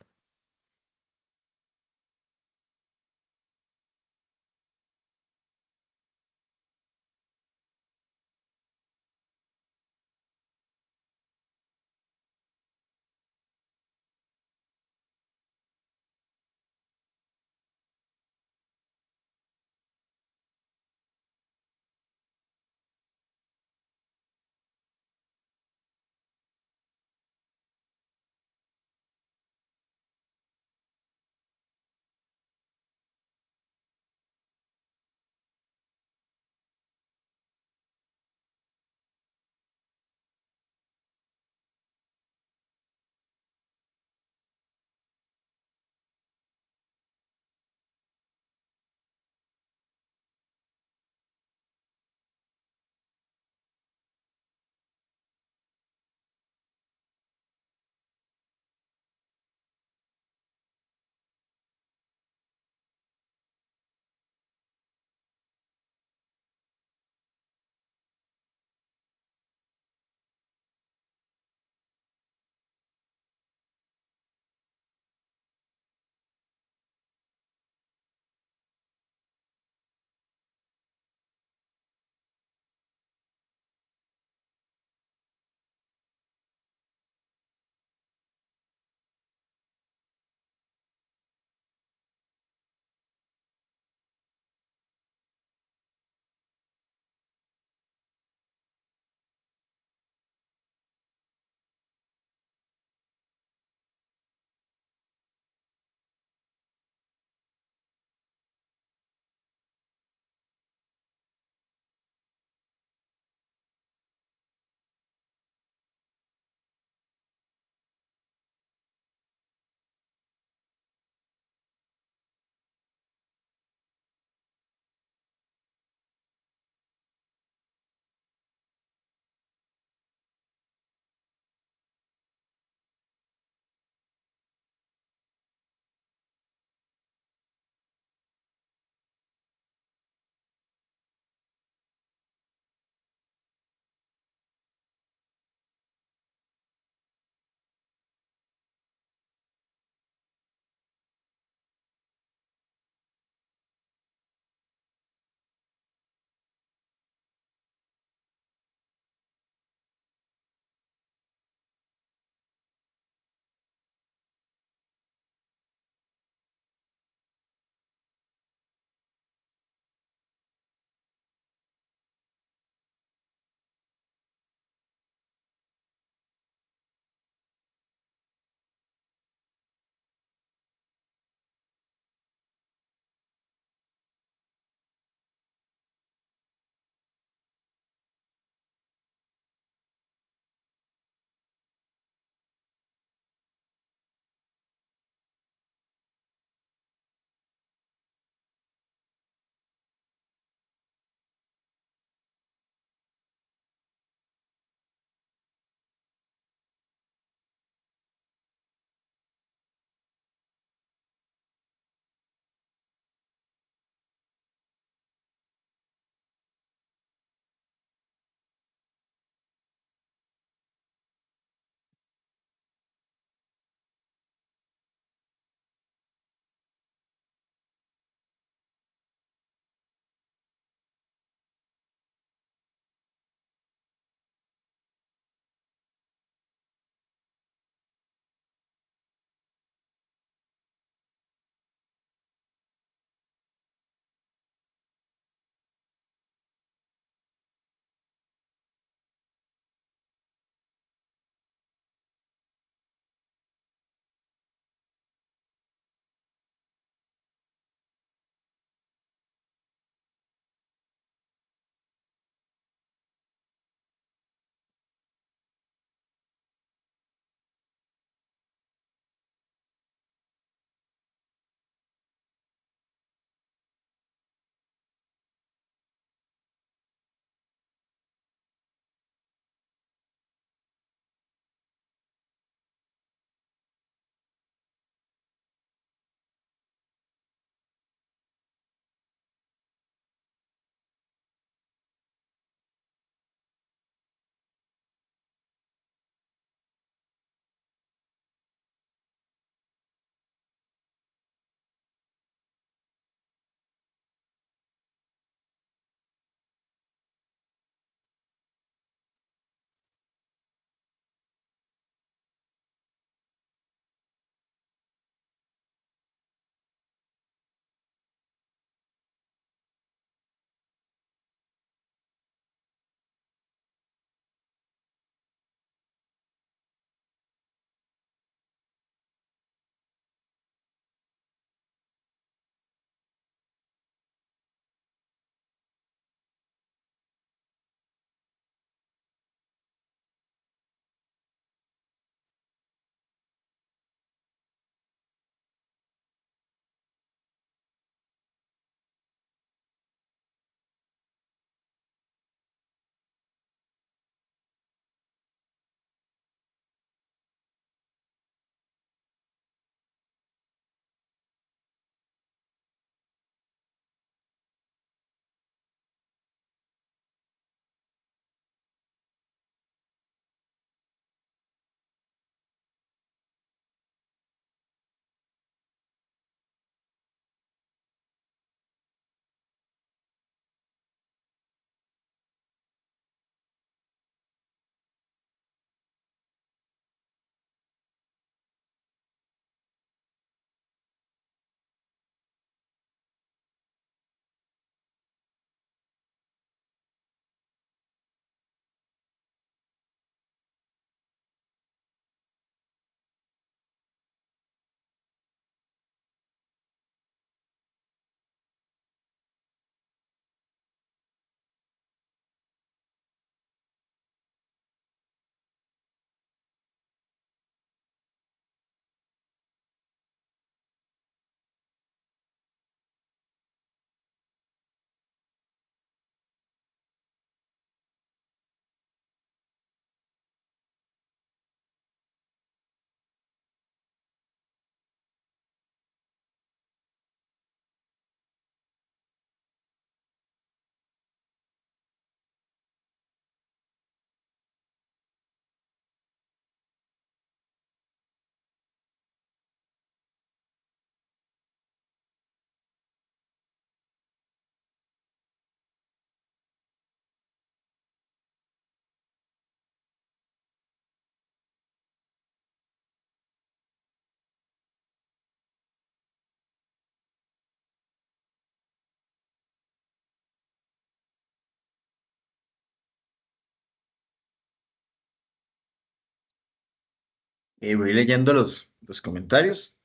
Voy leyendo los comentarios.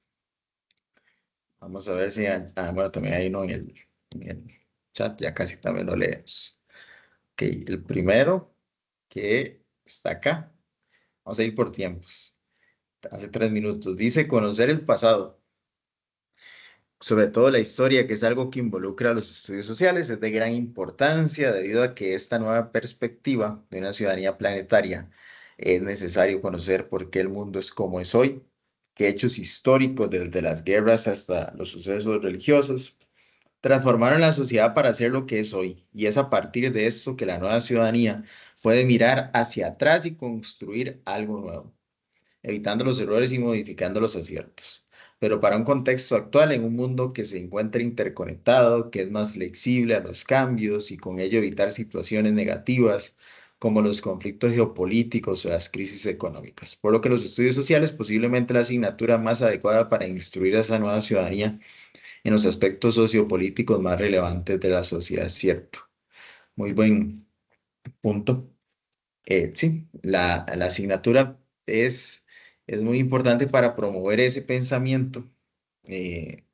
Vamos a ver si... bueno, también hay uno en el chat, ya casi también lo leemos. Ok, el primero que está acá. Vamos a ir por tiempos. Hace 3 minutos. Dice conocer el pasado, sobre todo la historia, que es algo que involucra a los estudios sociales, es de gran importancia debido a que esta nueva perspectiva de una ciudadanía planetaria es necesario conocer por qué el mundo es como es hoy, qué hechos históricos, desde las guerras hasta los sucesos religiosos, transformaron la sociedad para ser lo que es hoy. Y es a partir de esto que la nueva ciudadanía puede mirar hacia atrás y construir algo nuevo, evitando los errores y modificando los aciertos. Pero para un contexto actual, en un mundo que se encuentra interconectado, que es más flexible a los cambios y con ello evitar situaciones negativas como los conflictos geopolíticos o las crisis económicas. Por lo que los estudios sociales posiblemente la asignatura más adecuada para instruir a esa nueva ciudadanía en los aspectos sociopolíticos más relevantes de la sociedad, ¿cierto? Muy buen punto. Sí, la asignatura es muy importante para promover ese pensamiento eh,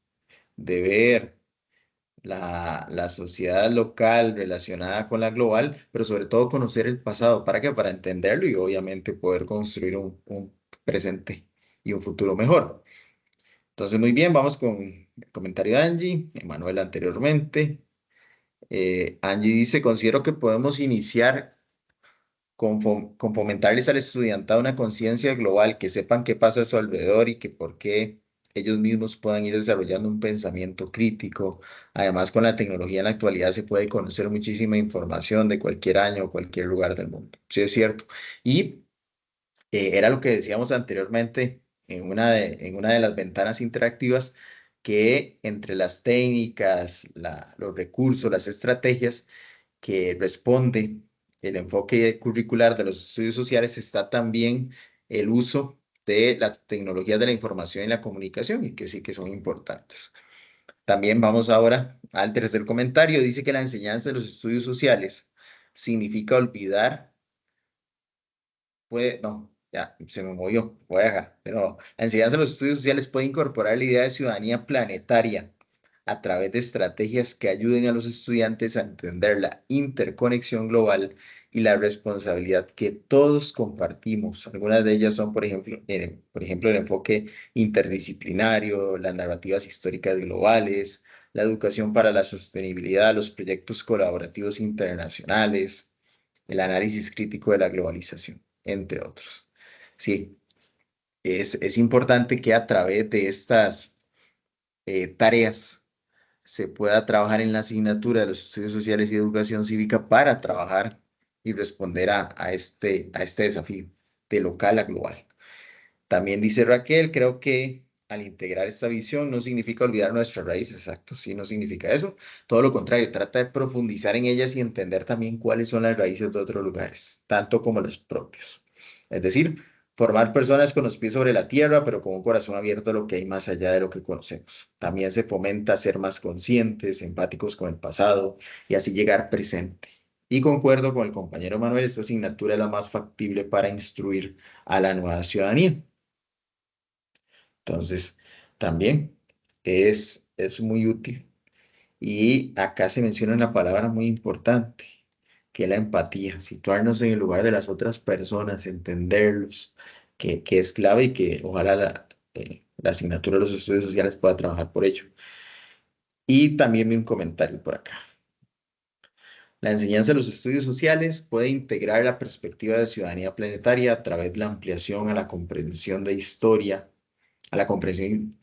de ver la sociedad local relacionada con la global, pero sobre todo conocer el pasado. ¿Para qué? Para entenderlo y obviamente poder construir un presente y un futuro mejor. Entonces, muy bien, vamos con el comentario de Angie, Emanuel anteriormente. Angie dice, considero que podemos iniciar con fomentarles al estudiantado una conciencia global, que sepan qué pasa a su alrededor y que por qué ellos mismos puedan ir desarrollando un pensamiento crítico. Además, con la tecnología en la actualidad se puede conocer muchísima información de cualquier año o cualquier lugar del mundo. Sí, es cierto. Y era lo que decíamos anteriormente en una de las ventanas interactivas, que entre las técnicas, los recursos, las estrategias, que responde el enfoque curricular de los estudios sociales, está también el uso de las tecnologías de la información y la comunicación, y que sí que son importantes. También vamos ahora al tercer comentario. Dice que la enseñanza de los estudios sociales significa olvidar, puede, no, ya se me movió, voy a dejar, pero la enseñanza de los estudios sociales puede incorporar la idea de ciudadanía planetaria a través de estrategias que ayuden a los estudiantes a entender la interconexión global y la responsabilidad que todos compartimos. Algunas de ellas son, por ejemplo, el enfoque interdisciplinario, las narrativas históricas globales, la educación para la sostenibilidad, los proyectos colaborativos internacionales, el análisis crítico de la globalización, entre otros. Sí, es importante que a través de estas tareas se pueda trabajar en la asignatura de los estudios sociales y educación cívica para trabajar y responder a este desafío de local a global. También dice Raquel, creo que al integrar esta visión no significa olvidar nuestras raíces, exacto, sí, no significa eso. Todo lo contrario, trata de profundizar en ellas y entender también cuáles son las raíces de otros lugares, tanto como los propios. Es decir, formar personas con los pies sobre la tierra, pero con un corazón abierto a lo que hay más allá de lo que conocemos. También se fomenta ser más conscientes, empáticos con el pasado y así llegar presente. Y concuerdo con el compañero Manuel, esta asignatura es la más factible para instruir a la nueva ciudadanía. Entonces, también es muy útil. Y acá se menciona una palabra muy importante, que es la empatía, situarnos en el lugar de las otras personas, entenderlos, que es clave y que ojalá la asignatura de los estudios sociales pueda trabajar por ello. Y también vi un comentario por acá. La enseñanza de los estudios sociales puede integrar la perspectiva de ciudadanía planetaria a través de la ampliación a la comprensión de historia, a la comprensión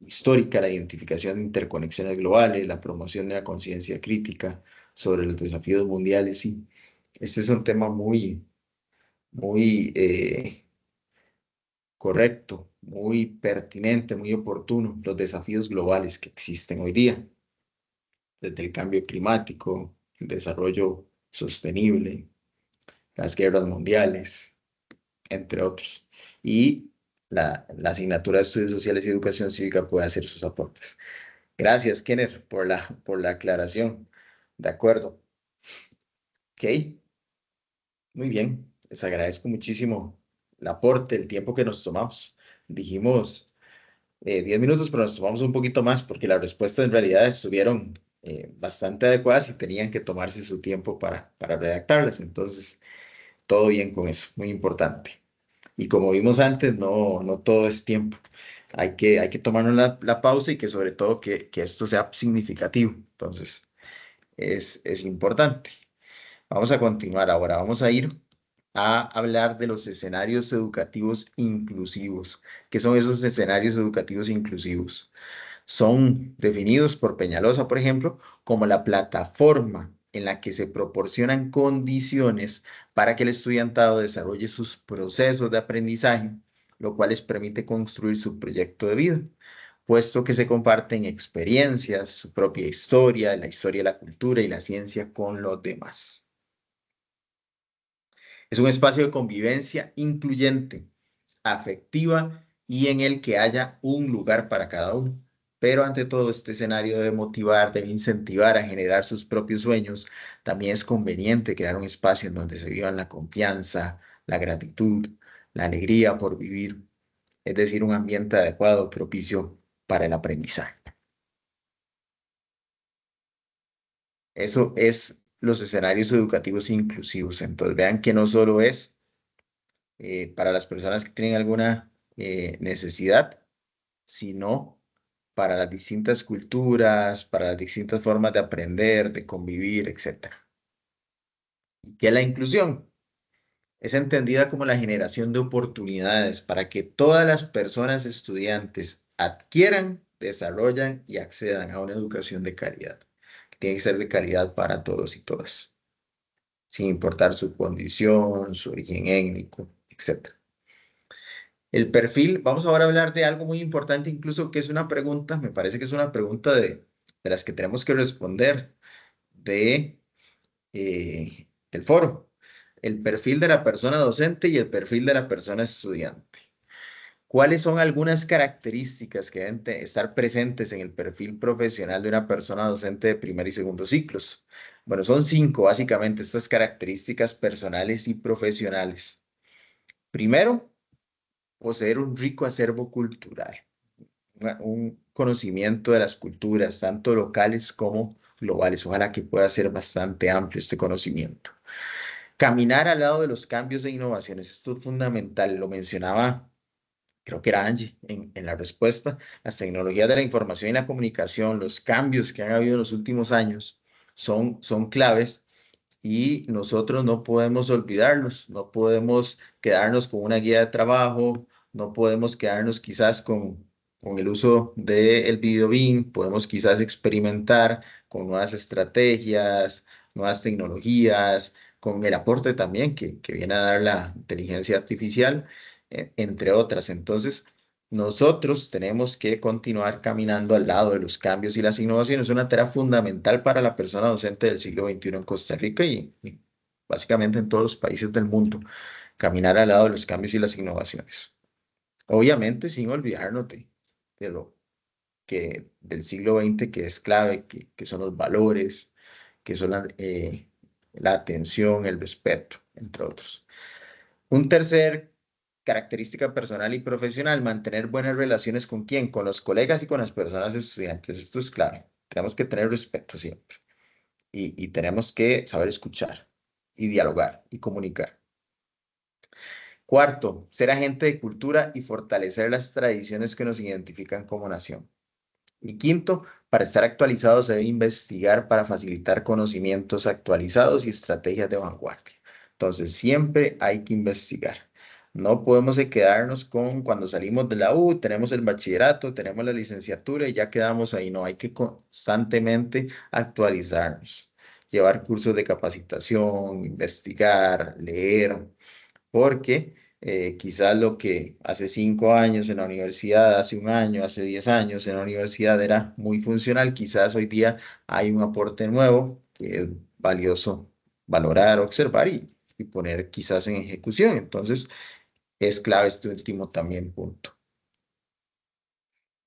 histórica, la identificación de interconexiones globales, la promoción de la conciencia crítica sobre los desafíos mundiales. Sí, este es un tema muy correcto, muy pertinente, muy oportuno, los desafíos globales que existen hoy día, desde el cambio climático, el desarrollo sostenible, las guerras mundiales, entre otros. Y la asignatura de Estudios Sociales y Educación Cívica puede hacer sus aportes. Gracias, Kenner, por la aclaración. De acuerdo. Ok, muy bien. Les agradezco muchísimo el aporte, el tiempo que nos tomamos. Dijimos 10 minutos, pero nos tomamos un poquito más porque las respuestas en realidad estuvieron bastante adecuadas y tenían que tomarse su tiempo para redactarlas. Entonces, todo bien con eso, muy importante. Y como vimos antes, no todo es tiempo. Hay que tomarnos la pausa y que sobre todo que esto sea significativo. Entonces, es importante. Vamos a continuar ahora. Vamos a ir a hablar de los escenarios educativos inclusivos. ¿Qué son esos escenarios educativos inclusivos? Son definidos por Peñalosa, por ejemplo, como la plataforma en la que se proporcionan condiciones para que el estudiantado desarrolle sus procesos de aprendizaje, lo cual les permite construir su proyecto de vida, puesto que se comparten experiencias, su propia historia, la historia de la cultura y la ciencia con los demás. Es un espacio de convivencia incluyente, afectiva y en el que haya un lugar para cada uno. Pero ante todo, este escenario debe motivar, debe incentivar a generar sus propios sueños. También es conveniente crear un espacio en donde se vivan la confianza, la gratitud, la alegría por vivir, es decir, un ambiente adecuado, propicio para el aprendizaje. Eso es los escenarios educativos inclusivos. Entonces, vean que no solo es para las personas que tienen alguna necesidad, sino para las distintas culturas, para las distintas formas de aprender, de convivir, etcétera. Y que la inclusión es entendida como la generación de oportunidades para que todas las personas estudiantes adquieran, desarrollan y accedan a una educación de calidad, que tiene que ser de calidad para todos y todas, sin importar su condición, su origen étnico, etcétera. El perfil, vamos ahora a hablar de algo muy importante, incluso que es una pregunta, me parece que es una pregunta de las que tenemos que responder de el foro. El perfil de la persona docente y el perfil de la persona estudiante. ¿Cuáles son algunas características que deben estar presentes en el perfil profesional de una persona docente de primer y segundo ciclos? Bueno, son 5 básicamente estas características personales y profesionales. Primero, poseer un rico acervo cultural, un conocimiento de las culturas, tanto locales como globales. Ojalá que pueda ser bastante amplio este conocimiento. Caminar al lado de los cambios e innovaciones, esto es fundamental, lo mencionaba, creo que era Angie en la respuesta, las tecnologías de la información y la comunicación, los cambios que han habido en los últimos años son claves y nosotros no podemos olvidarlos, no podemos quedarnos con una guía de trabajo, no podemos quedarnos quizás con el uso del video BIM, podemos quizás experimentar con nuevas estrategias, nuevas tecnologías, con el aporte también que viene a dar la inteligencia artificial, entre otras. Entonces, nosotros tenemos que continuar caminando al lado de los cambios y las innovaciones. Es una tarea fundamental para la persona docente del siglo XXI en Costa Rica y básicamente en todos los países del mundo. Caminar al lado de los cambios y las innovaciones. Obviamente sin olvidarnos de lo que del siglo XX que es clave, que son los valores, que son la atención, el respeto, entre otros. Un tercer característica personal y profesional, mantener buenas relaciones con quién, con los colegas y con las personas estudiantes. Esto es clave. Tenemos que tener respeto siempre y tenemos que saber escuchar y dialogar y comunicar. Cuarto, ser agente de cultura y fortalecer las tradiciones que nos identifican como nación. Y quinto, para estar actualizados se debe investigar para facilitar conocimientos actualizados y estrategias de vanguardia. Entonces, siempre hay que investigar. No podemos quedarnos con cuando salimos de la U, tenemos el bachillerato, tenemos la licenciatura y ya quedamos ahí. No, hay que constantemente actualizarnos, llevar cursos de capacitación, investigar, leer porque quizás lo que hace 5 años en la universidad, hace un año, hace 10 años en la universidad era muy funcional, quizás hoy día hay un aporte nuevo que es valioso valorar, observar y poner quizás en ejecución. Entonces, es clave este último también punto.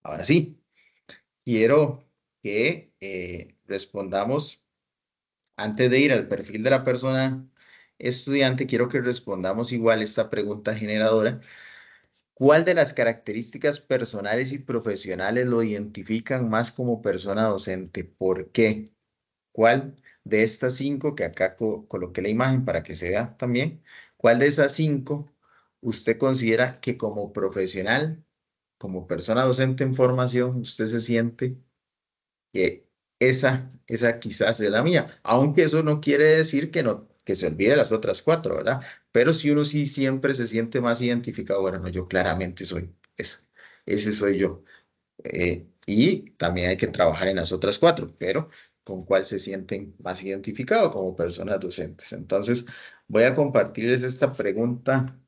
Ahora sí, quiero que respondamos antes de ir al perfil de la persona estudiante, quiero que respondamos igual esta pregunta generadora. ¿Cuál de las características personales y profesionales lo identifican más como persona docente? ¿Por qué? ¿Cuál de estas cinco, que acá coloqué la imagen para que se vea también, cuál de esas cinco usted considera que como profesional, como persona docente en formación, usted se siente que esa quizás es la mía? Aunque eso no quiere decir que no, que se olvide las otras cuatro, ¿verdad? Pero si uno sí siempre se siente más identificado, bueno, no, yo claramente soy esa, ese soy yo. Y también hay que trabajar en las otras cuatro, pero con cuál se sienten más identificados como personas docentes. Entonces, voy a compartirles esta pregunta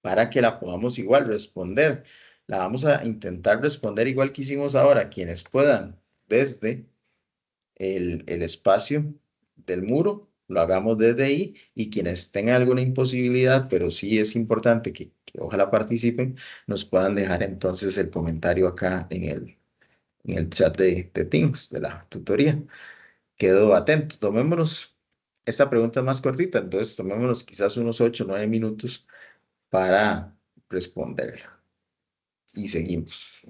para que la podamos igual responder. La vamos a intentar responder igual que hicimos ahora, quienes puedan, desde el espacio del muro, lo hagamos desde ahí, y quienes tengan alguna imposibilidad, pero sí es importante que ojalá participen, nos puedan dejar entonces el comentario acá en el chat de Teams, de la tutoría. Quedo atento. Tomémonos, esta pregunta es más cortita, entonces tomémonos quizás unos 8 o 9 minutos para responderla. Y seguimos.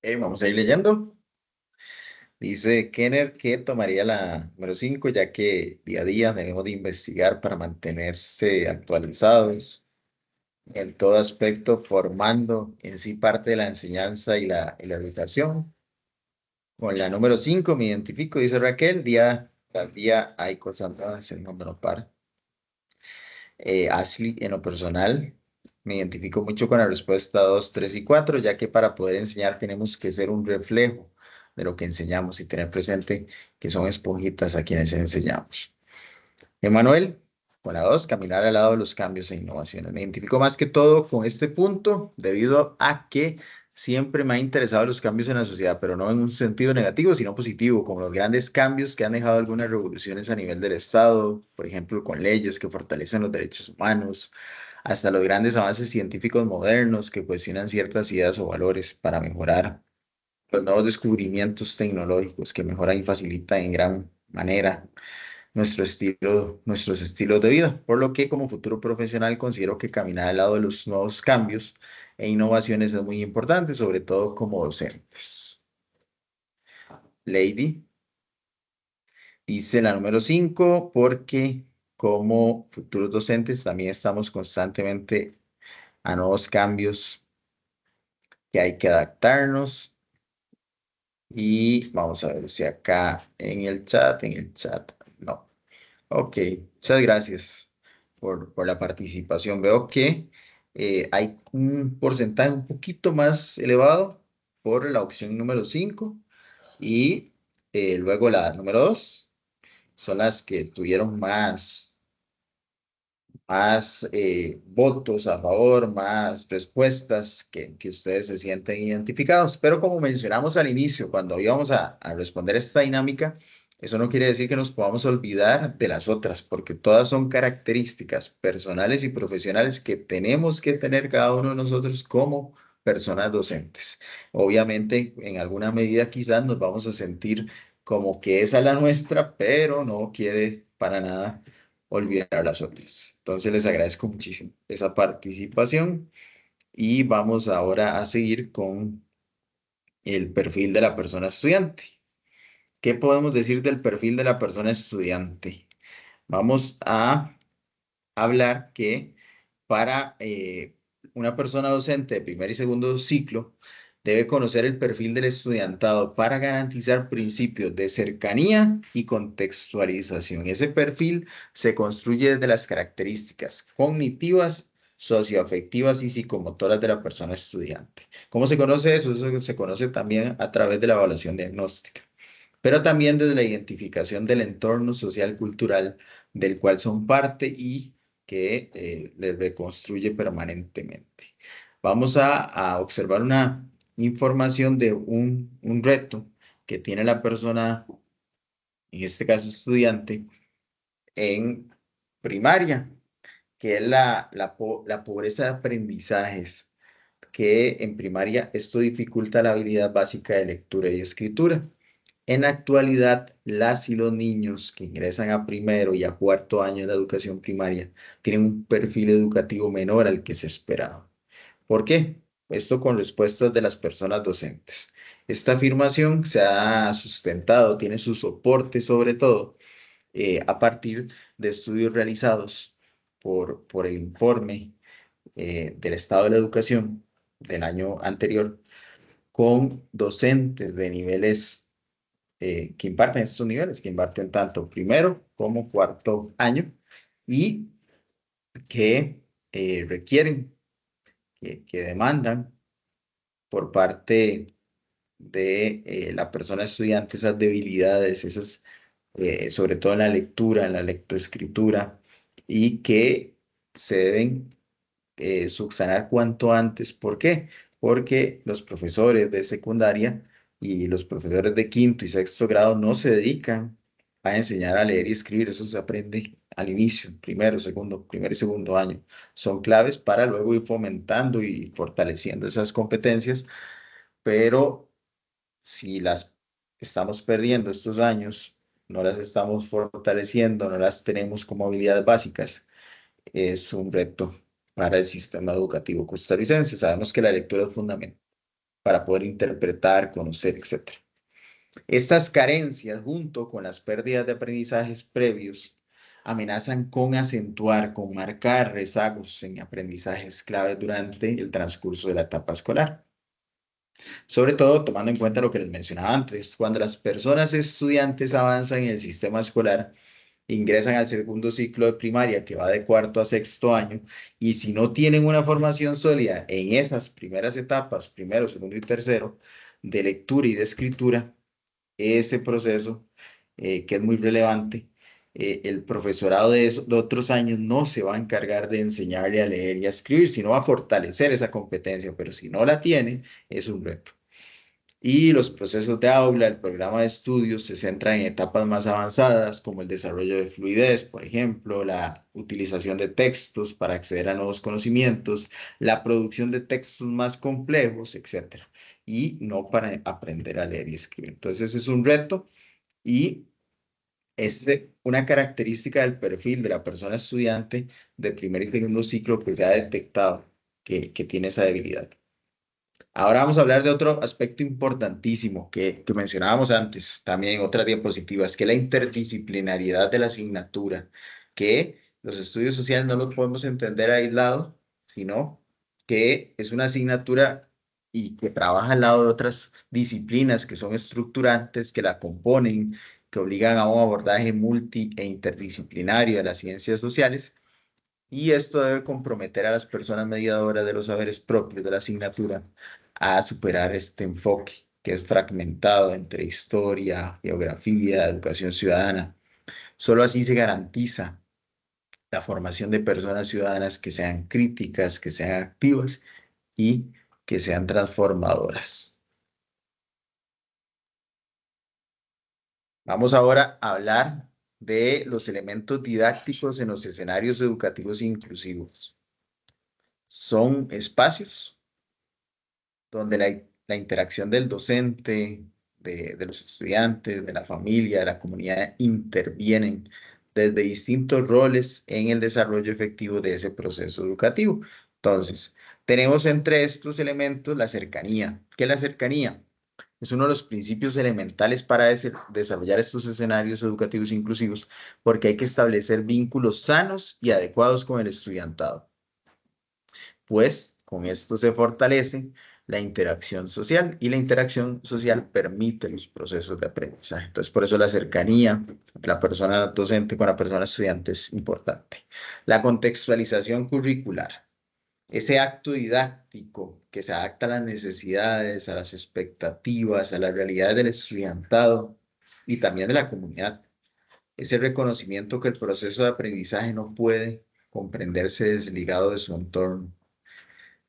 Vamos a ir leyendo. Dice Kenner que tomaría la número 5, ya que día a día debemos de investigar para mantenerse actualizados en todo aspecto, formando en sí parte de la enseñanza y la educación. Con la número 5 me identifico, dice Raquel, día al día hay cosas nuevas, el número par. Ashley, en lo personal, me identifico mucho con la respuesta 2, 3 y 4, ya que para poder enseñar tenemos que ser un reflejo de lo que enseñamos y tener presente que son esponjitas a quienes enseñamos. Emanuel, con la 2, caminar al lado de los cambios e innovaciones. Me identifico más que todo con este punto debido a que siempre me ha interesado los cambios en la sociedad, pero no en un sentido negativo, sino positivo, como los grandes cambios que han dejado algunas revoluciones a nivel del Estado, por ejemplo, con leyes que fortalecen los derechos humanos, hasta los grandes avances científicos modernos que cuestionan ciertas ideas o valores para mejorar los nuevos descubrimientos tecnológicos que mejoran y facilitan en gran manera nuestros estilos de vida, por lo que como futuro profesional considero que caminar al lado de los nuevos cambios e innovaciones es muy importante, sobre todo como docentes. Lady dice la número 5, porque como futuros docentes también estamos constantemente a nuevos cambios que hay que adaptarnos. Y vamos a ver si acá en el chat, no. Ok, muchas gracias por la participación. Veo que hay un porcentaje un poquito más elevado por la opción número 5 y luego la número 2 son las que tuvieron más votos a favor, más respuestas que ustedes se sienten identificados. Pero como mencionamos al inicio, cuando íbamos a responder esta dinámica, eso no quiere decir que nos podamos olvidar de las otras, porque todas son características personales y profesionales que tenemos que tener cada uno de nosotros como personas docentes. Obviamente, en alguna medida quizás nos vamos a sentir como que esa es la nuestra, pero no quiere para nada olvidar las otras. Entonces les agradezco muchísimo esa participación y vamos ahora a seguir con el perfil de la persona estudiante. ¿Qué podemos decir del perfil de la persona estudiante? Vamos a hablar que para una persona docente de primer y segundo ciclo debe conocer el perfil del estudiantado para garantizar principios de cercanía y contextualización. Ese perfil se construye desde las características cognitivas, socioafectivas y psicomotoras de la persona estudiante. ¿Cómo se conoce eso? Eso se conoce también a través de la evaluación diagnóstica, pero también desde la identificación del entorno social cultural del cual son parte y que les reconstruye permanentemente. Vamos a observar una información de un reto que tiene la persona, en este caso estudiante, en primaria, que es la pobreza de aprendizajes, que en primaria esto dificulta la habilidad básica de lectura y escritura. En la actualidad, las y los niños que ingresan a primero y a cuarto año de la educación primaria tienen un perfil educativo menor al que se esperaba. ¿Por qué? Esto con respuestas de las personas docentes. Esta afirmación se ha sustentado, tiene su soporte sobre todo a partir de estudios realizados por el informe del estado de la educación del año anterior con docentes de niveles que imparten estos niveles, que imparten tanto primero como cuarto año y que requieren, que demandan por parte de la persona estudiante esas debilidades, esas, sobre todo en la lectura, en la lectoescritura, y que se deben subsanar cuanto antes. ¿Por qué? Porque los profesores de secundaria y los profesores de quinto y sexto grado no se dedican a enseñar a leer y escribir. Eso se aprende al inicio, primer y segundo año. Son claves para luego ir fomentando y fortaleciendo esas competencias, pero si las estamos perdiendo estos años, no las estamos fortaleciendo, no las tenemos como habilidades básicas, es un reto para el sistema educativo costarricense. Sabemos que la lectura es fundamental para poder interpretar, conocer, etc. Estas carencias, junto con las pérdidas de aprendizajes previos, amenazan con acentuar, con marcar rezagos en aprendizajes claves durante el transcurso de la etapa escolar. Sobre todo tomando en cuenta lo que les mencionaba antes, cuando las personas estudiantes avanzan en el sistema escolar, ingresan al segundo ciclo de primaria que va de cuarto a sexto año, y si no tienen una formación sólida en esas primeras etapas, primero, segundo y tercero, de lectura y de escritura, ese proceso, que es muy relevante, el profesorado de otros años no se va a encargar de enseñarle a leer y a escribir, sino va a fortalecer esa competencia, pero si no la tiene, es un reto. Y los procesos de aula, el programa de estudios se centra en etapas más avanzadas, como el desarrollo de fluidez, por ejemplo, la utilización de textos para acceder a nuevos conocimientos, la producción de textos más complejos, etcétera, y no para aprender a leer y escribir. Entonces, es un reto y es una característica del perfil de la persona estudiante de primer y segundo ciclo que se ha detectado que tiene esa debilidad. Ahora vamos a hablar de otro aspecto importantísimo que mencionábamos antes, también en otras diapositivas, que es la interdisciplinariedad de la asignatura, que los estudios sociales no los podemos entender aislado, sino que es una asignatura y que trabaja al lado de otras disciplinas que son estructurantes, que la componen, que obligan a un abordaje multi e interdisciplinario de las ciencias sociales, y esto debe comprometer a las personas mediadoras de los saberes propios de la asignatura a superar este enfoque que es fragmentado entre historia, geografía, educación ciudadana. Solo así se garantiza la formación de personas ciudadanas que sean críticas, que sean activas y que sean transformadoras. Vamos ahora a hablar de los elementos didácticos en los escenarios educativos inclusivos. Son espacios donde la interacción del docente, de los estudiantes, de la familia, de la comunidad intervienen desde distintos roles en el desarrollo efectivo de ese proceso educativo. Entonces, tenemos entre estos elementos la cercanía. ¿Qué es la cercanía? Es uno de los principios elementales para desarrollar estos escenarios educativos inclusivos, porque hay que establecer vínculos sanos y adecuados con el estudiantado, pues con esto se fortalece la interacción social, y la interacción social permite los procesos de aprendizaje. Entonces, por eso la cercanía de la persona docente con la persona estudiante es importante. La contextualización curricular, ese acto didáctico que se adapta a las necesidades, a las expectativas, a las realidades del estudiantado y también de la comunidad. Ese reconocimiento que el proceso de aprendizaje no puede comprenderse desligado de su entorno.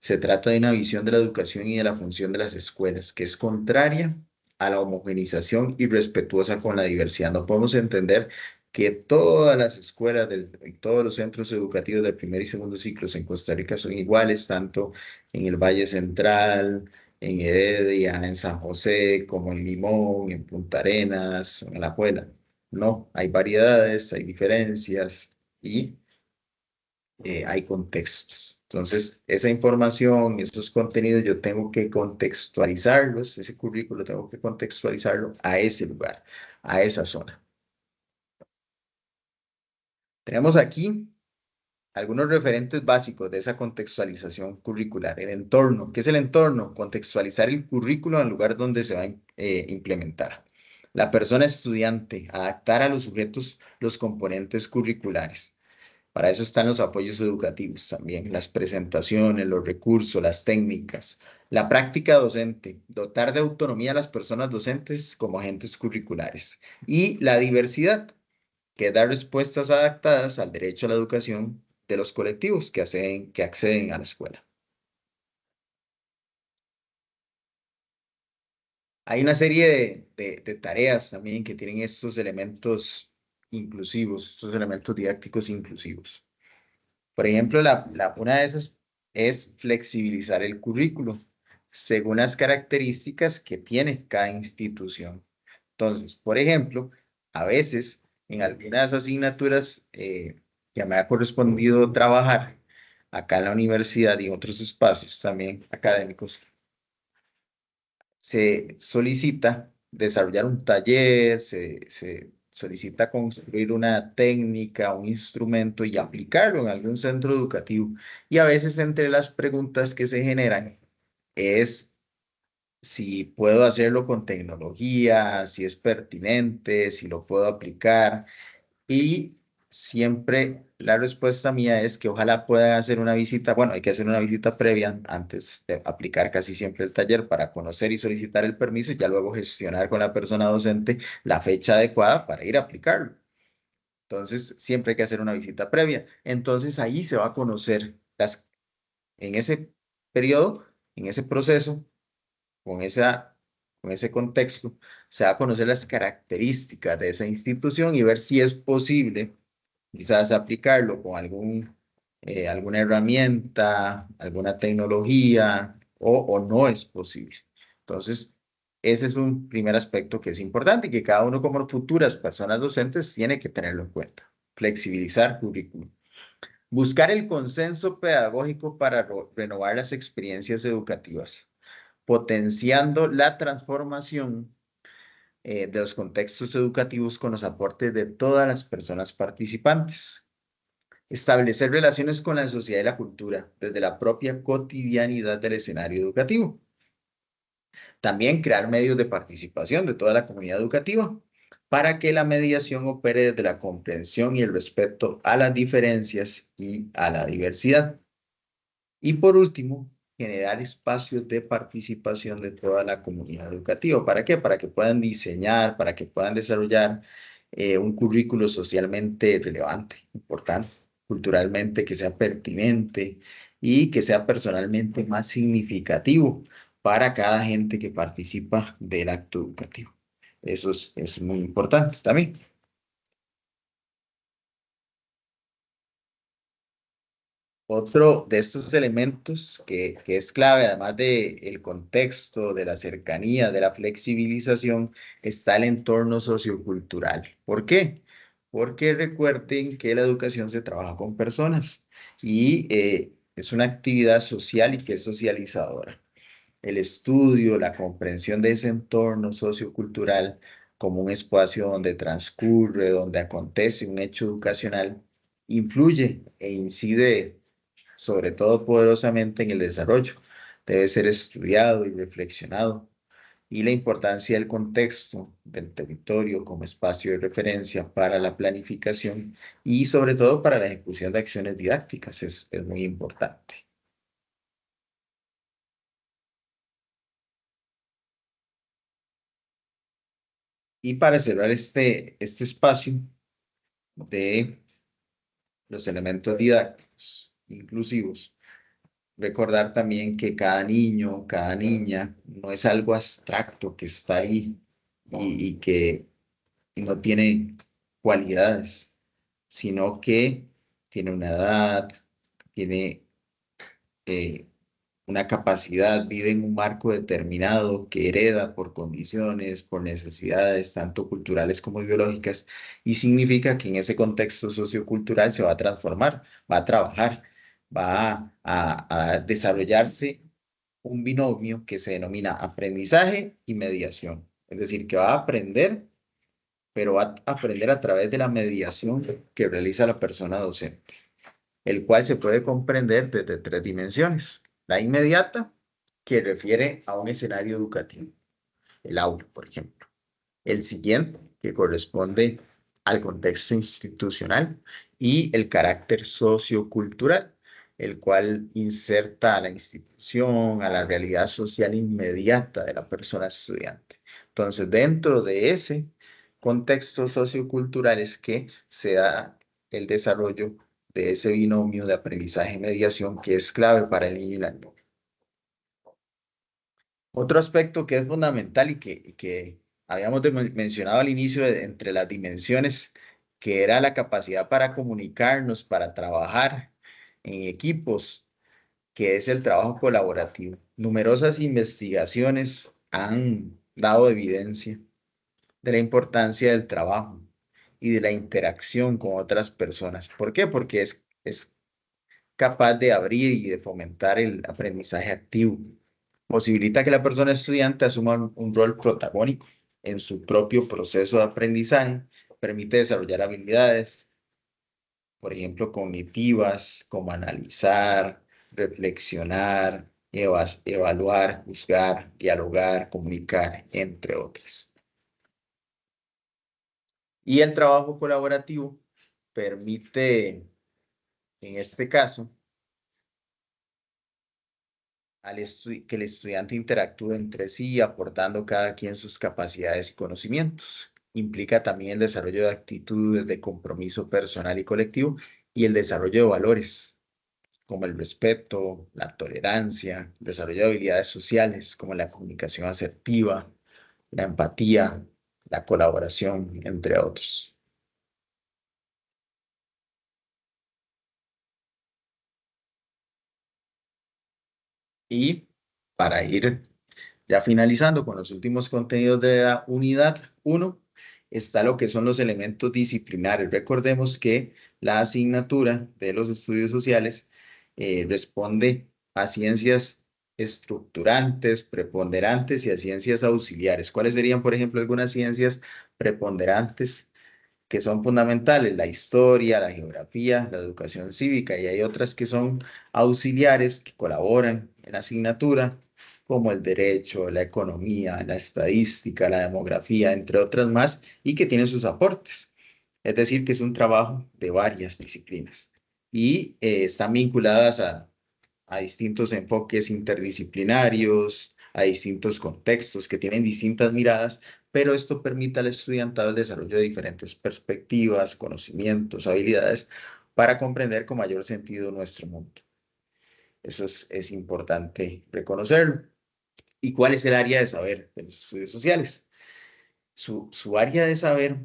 Se trata de una visión de la educación y de la función de las escuelas que es contraria a la homogenización y respetuosa con la diversidad. No podemos entender que todas las escuelas y todos los centros educativos de primer y segundo ciclos en Costa Rica son iguales, tanto en el Valle Central, en Heredia, en San José, como en Limón, en Punta Arenas, en La Puebla. No, hay variedades, hay diferencias y hay contextos. Entonces, esa información, esos contenidos, yo tengo que contextualizarlos, ese currículo tengo que contextualizarlo a ese lugar, a esa zona. Tenemos aquí algunos referentes básicos de esa contextualización curricular. El entorno. ¿Qué es el entorno? Contextualizar el currículo al lugar donde se va a implementar. La persona estudiante, adaptar a los sujetos los componentes curriculares. Para eso están los apoyos educativos también, las presentaciones, los recursos, las técnicas. La práctica docente, dotar de autonomía a las personas docentes como agentes curriculares. Y la diversidad, que da respuestas adaptadas al derecho a la educación de los colectivos que acceden a la escuela. Hay una serie de tareas también que tienen estos elementos inclusivos, estos elementos didácticos inclusivos. Por ejemplo, una de esas es flexibilizar el currículo según las características que tiene cada institución. Entonces, por ejemplo, a veces en algunas asignaturas que me ha correspondido trabajar acá en la universidad y en otros espacios también académicos, se solicita desarrollar un taller, se solicita construir una técnica, un instrumento y aplicarlo en algún centro educativo. Y a veces entre las preguntas que se generan es si puedo hacerlo con tecnología, si es pertinente, si lo puedo aplicar. Y siempre la respuesta mía es que ojalá puedan hacer una visita, bueno, hay que hacer una visita previa antes de aplicar casi siempre el taller para conocer y solicitar el permiso y ya luego gestionar con la persona docente la fecha adecuada para ir a aplicarlo. Entonces, siempre hay que hacer una visita previa. Entonces, ahí se va a conocer en ese periodo, en ese proceso, con con ese contexto, se va a conocer las características de esa institución y ver si es posible quizás aplicarlo con alguna herramienta, alguna tecnología o no es posible. Entonces, ese es un primer aspecto que es importante y que cada uno como futuras personas docentes tiene que tenerlo en cuenta. Flexibilizar currículum. Buscar el consenso pedagógico para renovar las experiencias educativas, potenciando la transformación de los contextos educativos con los aportes de todas las personas participantes. Establecer relaciones con la sociedad y la cultura desde la propia cotidianidad del escenario educativo. También crear medios de participación de toda la comunidad educativa para que la mediación opere desde la comprensión y el respeto a las diferencias y a la diversidad. Y por último, generar espacios de participación de toda la comunidad educativa. ¿Para qué? Para que puedan diseñar, para que puedan desarrollar un currículo socialmente relevante, importante, culturalmente que sea pertinente y que sea personalmente más significativo para cada gente que participa del acto educativo. Eso es muy importante también. Otro de estos elementos que es clave, además del contexto, de la cercanía, de la flexibilización, está el entorno sociocultural. ¿Por qué? Porque recuerden que la educación se trabaja con personas y es una actividad social y que es socializadora. El estudio, la comprensión de ese entorno sociocultural como un espacio donde transcurre, donde acontece un hecho educacional, influye e incide sobre todo poderosamente en el desarrollo. Debe ser estudiado y reflexionado. Y la importancia del contexto del territorio como espacio de referencia para la planificación y sobre todo para la ejecución de acciones didácticas es muy importante. Y para cerrar este espacio de los elementos didácticos inclusivos, recordar también que cada niño, cada niña, no es algo abstracto que está ahí y que no tiene cualidades, sino que tiene una edad, tiene eh, una capacidad, vive en un marco determinado que hereda por condiciones, por necesidades, tanto culturales como biológicas, y significa que en ese contexto sociocultural se va a transformar, va a trabajar, va a desarrollarse un binomio que se denomina aprendizaje y mediación. Es decir, que va a aprender, pero va a aprender a través de la mediación que realiza la persona docente, el cual se puede comprender desde tres dimensiones. La inmediata, que refiere a un escenario educativo, el aula, por ejemplo. El siguiente, que corresponde al contexto institucional y el carácter sociocultural, el cual inserta a la institución, a la realidad social inmediata de la persona estudiante. Entonces, dentro de ese contexto sociocultural es que se da el desarrollo de ese binomio de aprendizaje y mediación que es clave para el niño y la niña. Otro aspecto que es fundamental y que habíamos mencionado al inicio entre las dimensiones, que era la capacidad para comunicarnos, para trabajar en equipos, que es el trabajo colaborativo. Numerosas investigaciones han dado evidencia de la importancia del trabajo y de la interacción con otras personas. ¿Por qué? Porque es capaz de abrir y de fomentar el aprendizaje activo. Posibilita que la persona estudiante asuma un rol protagónico en su propio proceso de aprendizaje, permite desarrollar habilidades, por ejemplo, cognitivas, como analizar, reflexionar, evaluar, juzgar, dialogar, comunicar, entre otras. Y el trabajo colaborativo permite, en este caso, que el estudiante interactúe entre sí, aportando cada quien sus capacidades y conocimientos. Implica también el desarrollo de actitudes de compromiso personal y colectivo y el desarrollo de valores como el respeto, la tolerancia, el desarrollo de habilidades sociales como la comunicación asertiva, la empatía, la colaboración, entre otros. Y para ir ya finalizando con los últimos contenidos de la unidad 1, está lo que son los elementos disciplinares. Recordemos que la asignatura de los estudios sociales responde a ciencias estructurantes, preponderantes y a ciencias auxiliares. ¿Cuáles serían, por ejemplo, algunas ciencias preponderantes que son fundamentales? La historia, la geografía, la educación cívica, y hay otras que son auxiliares que colaboran en la asignatura, como el derecho, la economía, la estadística, la demografía, entre otras más, y que tienen sus aportes. Es decir, que es un trabajo de varias disciplinas y están vinculadas a distintos enfoques interdisciplinarios, a distintos contextos que tienen distintas miradas, pero esto permite al estudiantado el desarrollo de diferentes perspectivas, conocimientos, habilidades para comprender con mayor sentido nuestro mundo. Eso es importante reconocerlo. ¿Y cuál es el área de saber de los estudios sociales? Su área de saber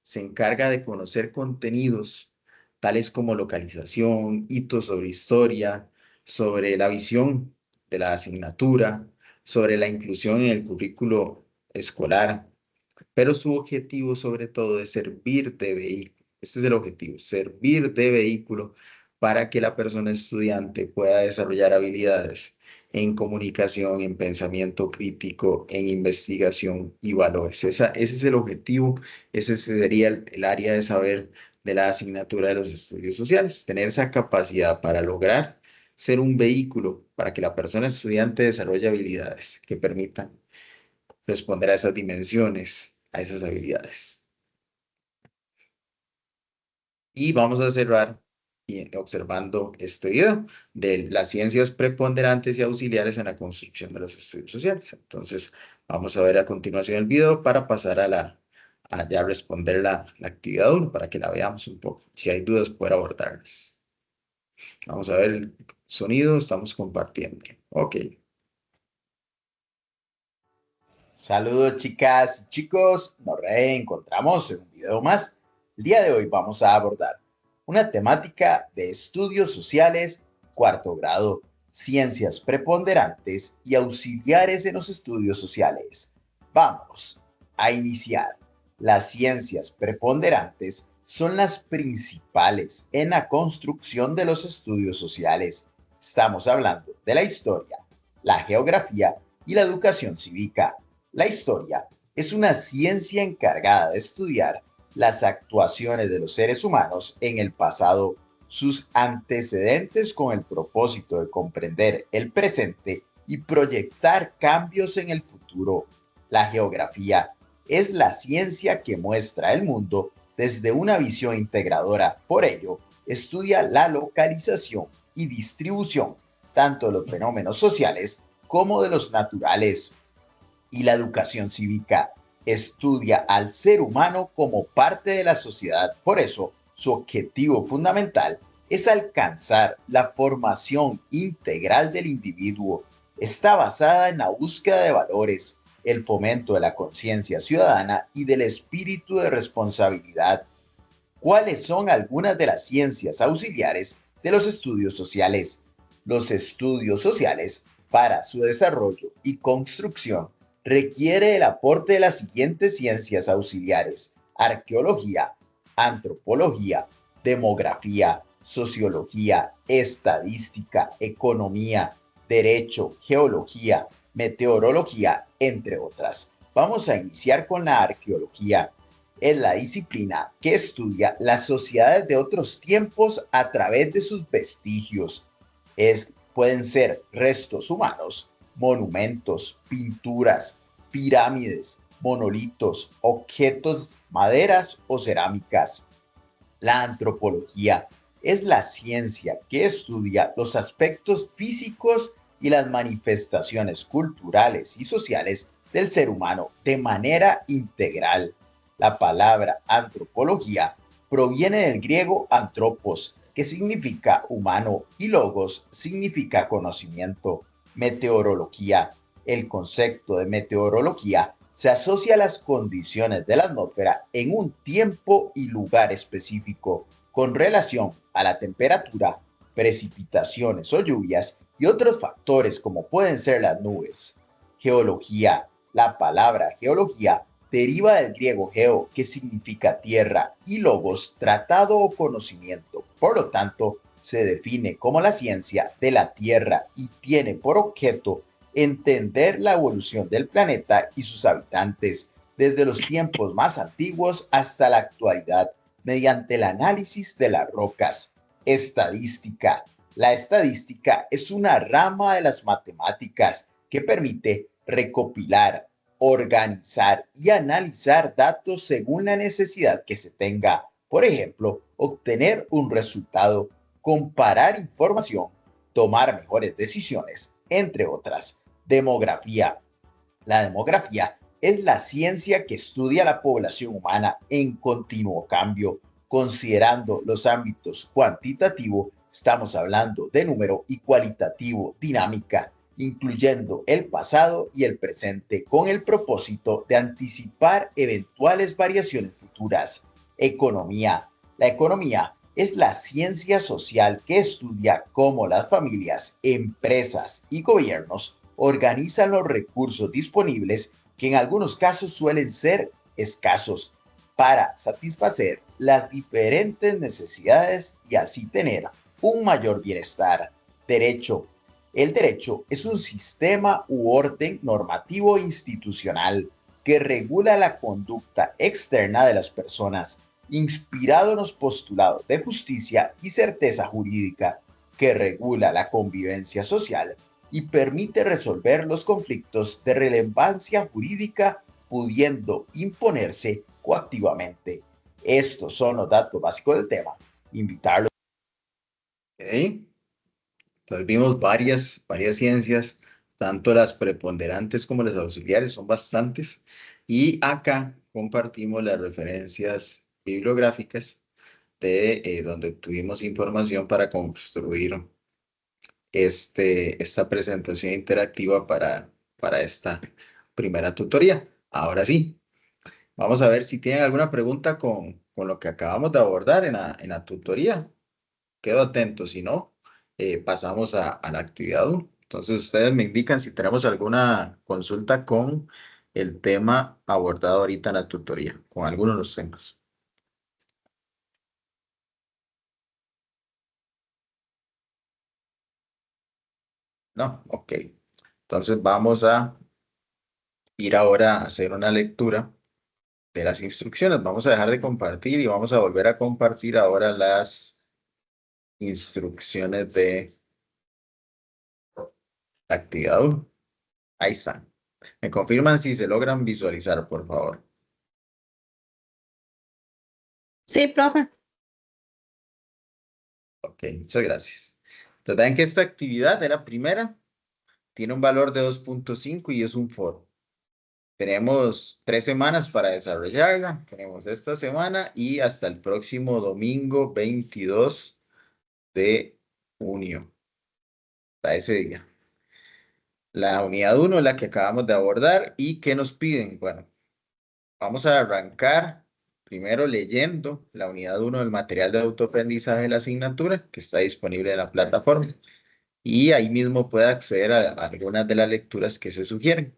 se encarga de conocer contenidos tales como localización, hitos sobre historia, sobre la visión de la asignatura, sobre la inclusión en el currículo escolar, pero su objetivo sobre todo es servir de vehículo. Este es el objetivo, servir de vehículo para que la persona estudiante pueda desarrollar habilidades en comunicación, en pensamiento crítico, en investigación y valores. Ese es el objetivo, ese sería el área de saber de la asignatura de los estudios sociales, tener esa capacidad para lograr ser un vehículo para que la persona estudiante desarrolle habilidades que permitan responder a esas dimensiones, a esas habilidades. Y vamos a cerrar observando este video de las ciencias preponderantes y auxiliares en la construcción de los estudios sociales. Entonces, vamos a ver a continuación el video para pasar a ya responder la actividad 1 para que la veamos un poco. Si hay dudas, poder abordarlas. Vamos a ver el sonido, estamos compartiendo. Ok. Saludos chicas y chicos, nos reencontramos en un video más. El día de hoy vamos a abordar una temática de estudios sociales, cuarto grado, ciencias preponderantes y auxiliares en los estudios sociales. Vamos a iniciar. Las ciencias preponderantes son las principales en la construcción de los estudios sociales. Estamos hablando de la historia, la geografía y la educación cívica. La historia es una ciencia encargada de estudiar las actuaciones de los seres humanos en el pasado, sus antecedentes con el propósito de comprender el presente y proyectar cambios en el futuro. La geografía es la ciencia que muestra el mundo desde una visión integradora. Por ello, estudia la localización y distribución tanto de los fenómenos sociales como de los naturales. Y la educación cívica estudia al ser humano como parte de la sociedad. Por eso, su objetivo fundamental es alcanzar la formación integral del individuo. Está basada en la búsqueda de valores, el fomento de la conciencia ciudadana y del espíritu de responsabilidad. ¿Cuáles son algunas de las ciencias auxiliares de los estudios sociales? Los estudios sociales, para su desarrollo y construcción, requiere el aporte de las siguientes ciencias auxiliares: arqueología, antropología, demografía, sociología, estadística, economía, derecho, geología, meteorología, entre otras. Vamos a iniciar con la arqueología. Es la disciplina que estudia las sociedades de otros tiempos a través de sus vestigios. Pueden ser restos humanos, monumentos, pinturas, pirámides, monolitos, objetos, maderas o cerámicas. La antropología es la ciencia que estudia los aspectos físicos y las manifestaciones culturales y sociales del ser humano de manera integral. La palabra antropología proviene del griego antropos, que significa humano, y logos significa conocimiento. Meteorología. El concepto de meteorología se asocia a las condiciones de la atmósfera en un tiempo y lugar específico con relación a la temperatura, precipitaciones o lluvias y otros factores como pueden ser las nubes. Geología. La palabra geología deriva del griego geo, que significa tierra, y logos, tratado o conocimiento. Por lo tanto, se define como la ciencia de la Tierra y tiene por objeto entender la evolución del planeta y sus habitantes desde los tiempos más antiguos hasta la actualidad mediante el análisis de las rocas. Estadística. La estadística es una rama de las matemáticas que permite recopilar, organizar y analizar datos según la necesidad que se tenga. Por ejemplo, obtener un resultado, comparar información, tomar mejores decisiones, entre otras. Demografía. La demografía es la ciencia que estudia la población humana en continuo cambio. Considerando los ámbitos cuantitativo, estamos hablando de número, y cualitativo, dinámica, incluyendo el pasado y el presente, con el propósito de anticipar eventuales variaciones futuras. Economía. La economía es la ciencia social que estudia cómo las familias, empresas y gobiernos organizan los recursos disponibles, que en algunos casos suelen ser escasos, para satisfacer las diferentes necesidades y así tener un mayor bienestar. Derecho. El derecho es un sistema u orden normativo institucional que regula la conducta externa de las personas, inspirado en los postulados de justicia y certeza jurídica, que regula la convivencia social y permite resolver los conflictos de relevancia jurídica, pudiendo imponerse coactivamente. Estos son los datos básicos del tema. Invitarlos. Ok. Entonces vimos varias ciencias, tanto las preponderantes como las auxiliares, son bastantes. Y acá compartimos las referencias bibliográficas de donde tuvimos información para construir esta presentación interactiva para esta primera tutoría. Ahora sí, vamos a ver si tienen alguna pregunta con lo que acabamos de abordar en la tutoría. Quedo atento, si no, pasamos a la actividad 1. Entonces, ustedes me indican si tenemos alguna consulta con el tema abordado ahorita en la tutoría, con alguno de los temas. No, ok. Entonces, vamos a ir ahora a hacer una lectura de las instrucciones. Vamos a dejar de compartir y vamos a volver a compartir ahora las instrucciones de la actividad 1. Ahí están. Me confirman si se logran visualizar, por favor. Sí, profe. Ok, muchas gracias. Entonces, vean que esta actividad de la primera tiene un valor de 2.5 y es un foro. Tenemos 3 semanas para desarrollarla. Tenemos esta semana y hasta el próximo domingo 22 de junio. Hasta ese día. La unidad 1 es la que acabamos de abordar. ¿Y qué nos piden? Bueno, vamos a arrancar primero leyendo la unidad 1 del material de autoaprendizaje de la asignatura, que está disponible en la plataforma. Y ahí mismo puede acceder a algunas de las lecturas que se sugieren.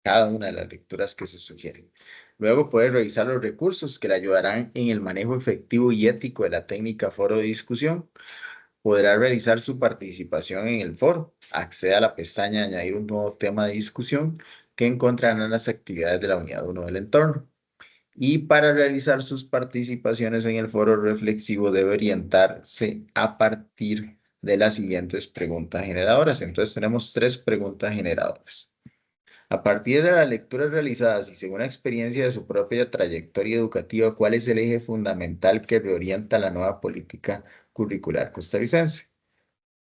Cada una de las lecturas que se sugieren. Luego puede revisar los recursos que le ayudarán en el manejo efectivo y ético de la técnica foro de discusión. podrá realizar su participación en el foro. Acceda a la pestaña Añadir un nuevo tema de discusión que encontrarán en las actividades de la unidad 1 del entorno. Y para realizar sus participaciones en el foro reflexivo debe orientarse a partir de las siguientes preguntas generadoras. Entonces tenemos 3 preguntas generadoras. A partir de las lecturas realizadas y según la experiencia de su propia trayectoria educativa, ¿cuál es el eje fundamental que reorienta la nueva política curricular costarricense?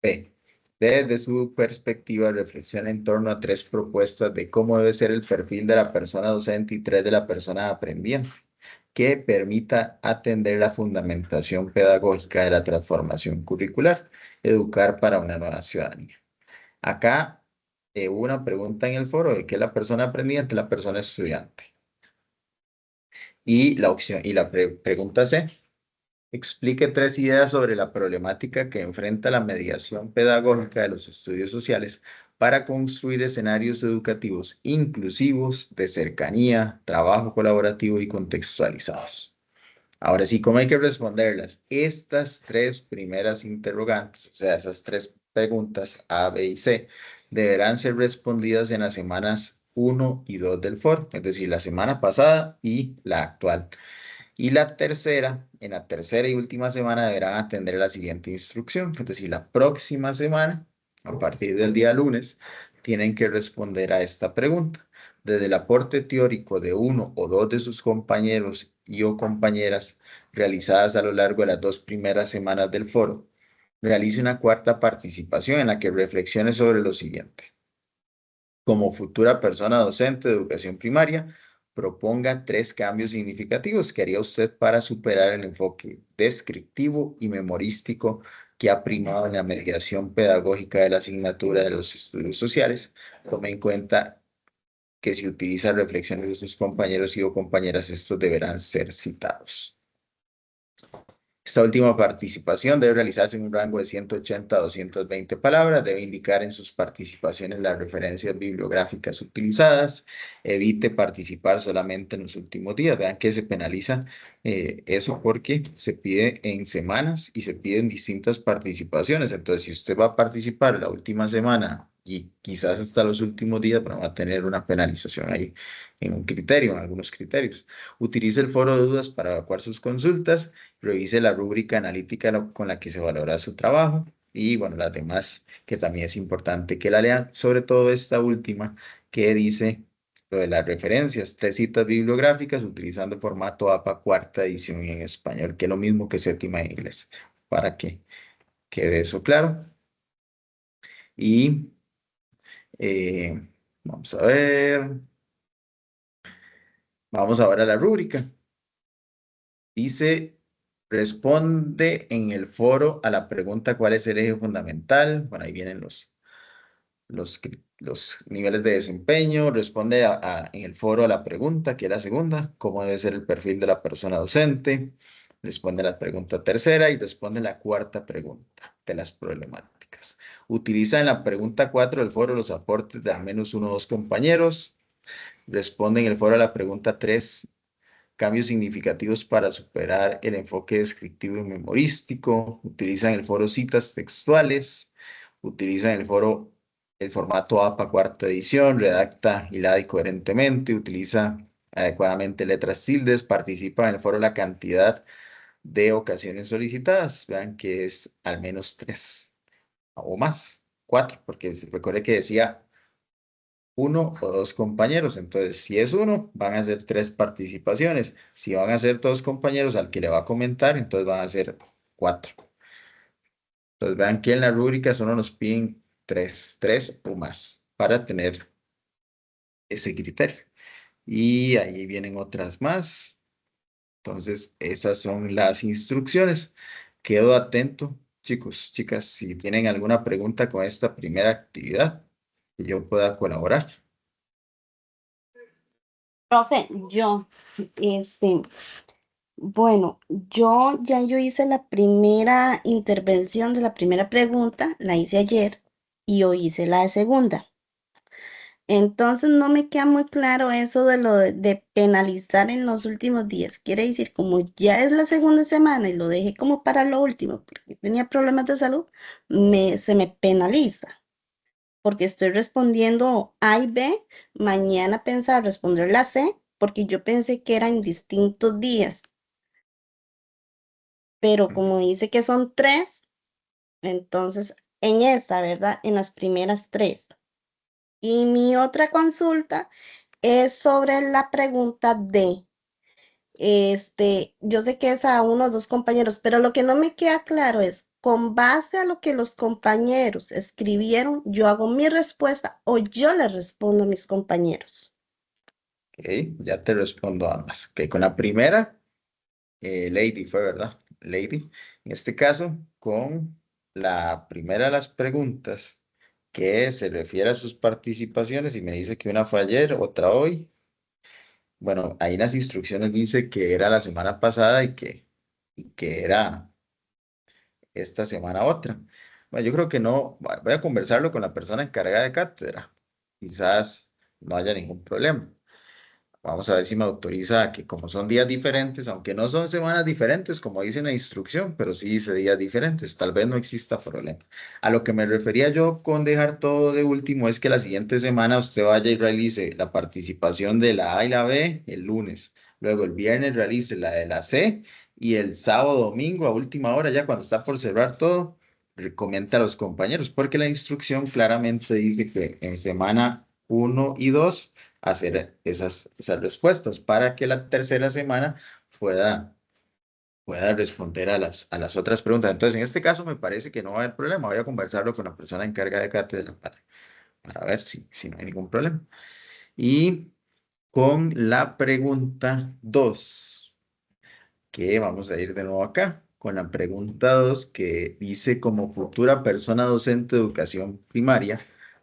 B. Desde su perspectiva, reflexiona en torno a 3 propuestas de cómo debe ser el perfil de la persona docente y 3 de la persona aprendiente, que permita atender la fundamentación pedagógica de la transformación curricular, educar para una nueva ciudadanía. Acá hubo una pregunta en el foro de qué es la persona aprendiente, la persona estudiante. Y la pregunta C, explique 3 ideas sobre la problemática que enfrenta la mediación pedagógica de los estudios sociales para construir escenarios educativos inclusivos, de cercanía, trabajo colaborativo y contextualizados. Ahora sí, ¿cómo hay que responderlas? Estas 3 primeras interrogantes, o sea, esas 3 preguntas A, B y C, deberán ser respondidas en las semanas 1 y 2 del foro, es decir, la semana pasada y la actual. Y en la tercera y última semana deberán atender la siguiente instrucción, es decir, la próxima semana, a partir del día lunes, tienen que responder a esta pregunta. Desde el aporte teórico de uno o dos de sus compañeros y o compañeras realizadas a lo largo de las 2 primeras semanas del foro, realice una cuarta participación en la que reflexione sobre lo siguiente. Como futura persona docente de educación primaria, proponga 3 cambios significativos que haría usted para superar el enfoque descriptivo y memorístico que ha primado en la mediación pedagógica de la asignatura de los estudios sociales. Tome en cuenta que si utiliza reflexiones de sus compañeros y o compañeras, estos deberán ser citados. Esta última participación debe realizarse en un rango de 180 a 220 palabras. Debe indicar en sus participaciones las referencias bibliográficas utilizadas. Evite participar solamente en los últimos días. Vean que se penaliza eso porque se pide en semanas y se piden distintas participaciones. Entonces, si usted va a participar la última semana y quizás hasta los últimos días, bueno, va a tener una penalización ahí en un criterio, en algunos criterios. Utilice el foro de dudas para evacuar sus consultas. Revise la rúbrica analítica con la que se valora su trabajo y, bueno, las demás que también es importante que la lean, sobre todo esta última que dice lo de las referencias, 3 citas bibliográficas utilizando el formato APA cuarta edición en español, que es lo mismo que séptima en inglés, para que quede eso claro. Y vamos a ver, vamos ahora a la rúbrica. Dice, responde en el foro a la pregunta ¿cuál es el eje fundamental? Bueno, ahí vienen los niveles de desempeño. Responde en el foro a la pregunta, que es la segunda, ¿cómo debe ser el perfil de la persona docente? Responde la pregunta tercera y responde la cuarta pregunta de las problemáticas. Utiliza en la pregunta 4 del foro los aportes de al menos 1 o 2 compañeros. Responde en el foro a la pregunta 3 cambios significativos para superar el enfoque descriptivo y memorístico. Utilizan el foro citas textuales. Utilizan el formato APA cuarta edición. Redacta hilada y coherentemente. Utiliza adecuadamente letras tildes. Participa en el foro la cantidad de ocasiones solicitadas. Vean que es al menos 3 o más, 4, porque recuerde que decía 1 o 2 compañeros. Entonces, si es 1, van a ser 3 participaciones. Si van a ser 2 compañeros al que le va a comentar, entonces van a ser 4. Entonces, vean que en la rúbrica solo nos piden 3 o más para tener ese criterio. Y ahí vienen otras más. Entonces, esas son las instrucciones. Quedo atento, chicos, chicas, si tienen alguna pregunta con esta primera actividad, que yo pueda colaborar. Profe, bueno, yo hice la primera intervención de la primera pregunta, la hice ayer y hoy hice la segunda. Entonces no me queda muy claro eso de lo de penalizar en los últimos días. Quiere decir, como ya es la segunda semana y lo dejé como para lo último porque tenía problemas de salud, se me penaliza porque estoy respondiendo A y B. Mañana pensaba responder la C porque yo pensé que eran distintos días, pero como dice que son tres, entonces en esa, ¿verdad? En las primeras tres. Y mi otra consulta es sobre la pregunta de, yo sé que es a uno o dos compañeros, pero lo que no me queda claro es, con base a lo que los compañeros escribieron, yo hago mi respuesta o yo le respondo a mis compañeros. Ok, ya te respondo ambas. Ok, con la primera, Lady fue, ¿verdad? Lady. En este caso, con la primera de las preguntas que se refiere a sus participaciones y me dice que una fue ayer, otra hoy. Bueno, ahí en las instrucciones dice que era la semana pasada y que era esta semana otra. Bueno, yo creo que no, voy a conversarlo con la persona encargada de cátedra. Quizás no haya ningún problema. Vamos a ver si me autoriza que como son días diferentes, aunque no son semanas diferentes, como dice en la instrucción, pero sí dice días diferentes, tal vez no exista problema. A lo que me refería yo con dejar todo de último es que la siguiente semana usted vaya y realice la participación de la A y la B el lunes, luego el viernes realice la de la C y el sábado, domingo, a última hora, ya cuando está por cerrar todo, comenta a los compañeros, porque la instrucción claramente dice que en semana uno y 2 hacer esas respuestas para que la tercera semana pueda, pueda responder a las otras preguntas. Entonces, en este caso me parece que no va a haber problema. Voy a conversarlo con la persona encargada de cátedra para ver si no hay ningún problema. Y con la pregunta 2 que vamos a ir de nuevo acá, con la pregunta 2 que dice, como futura persona docente de educación primaria,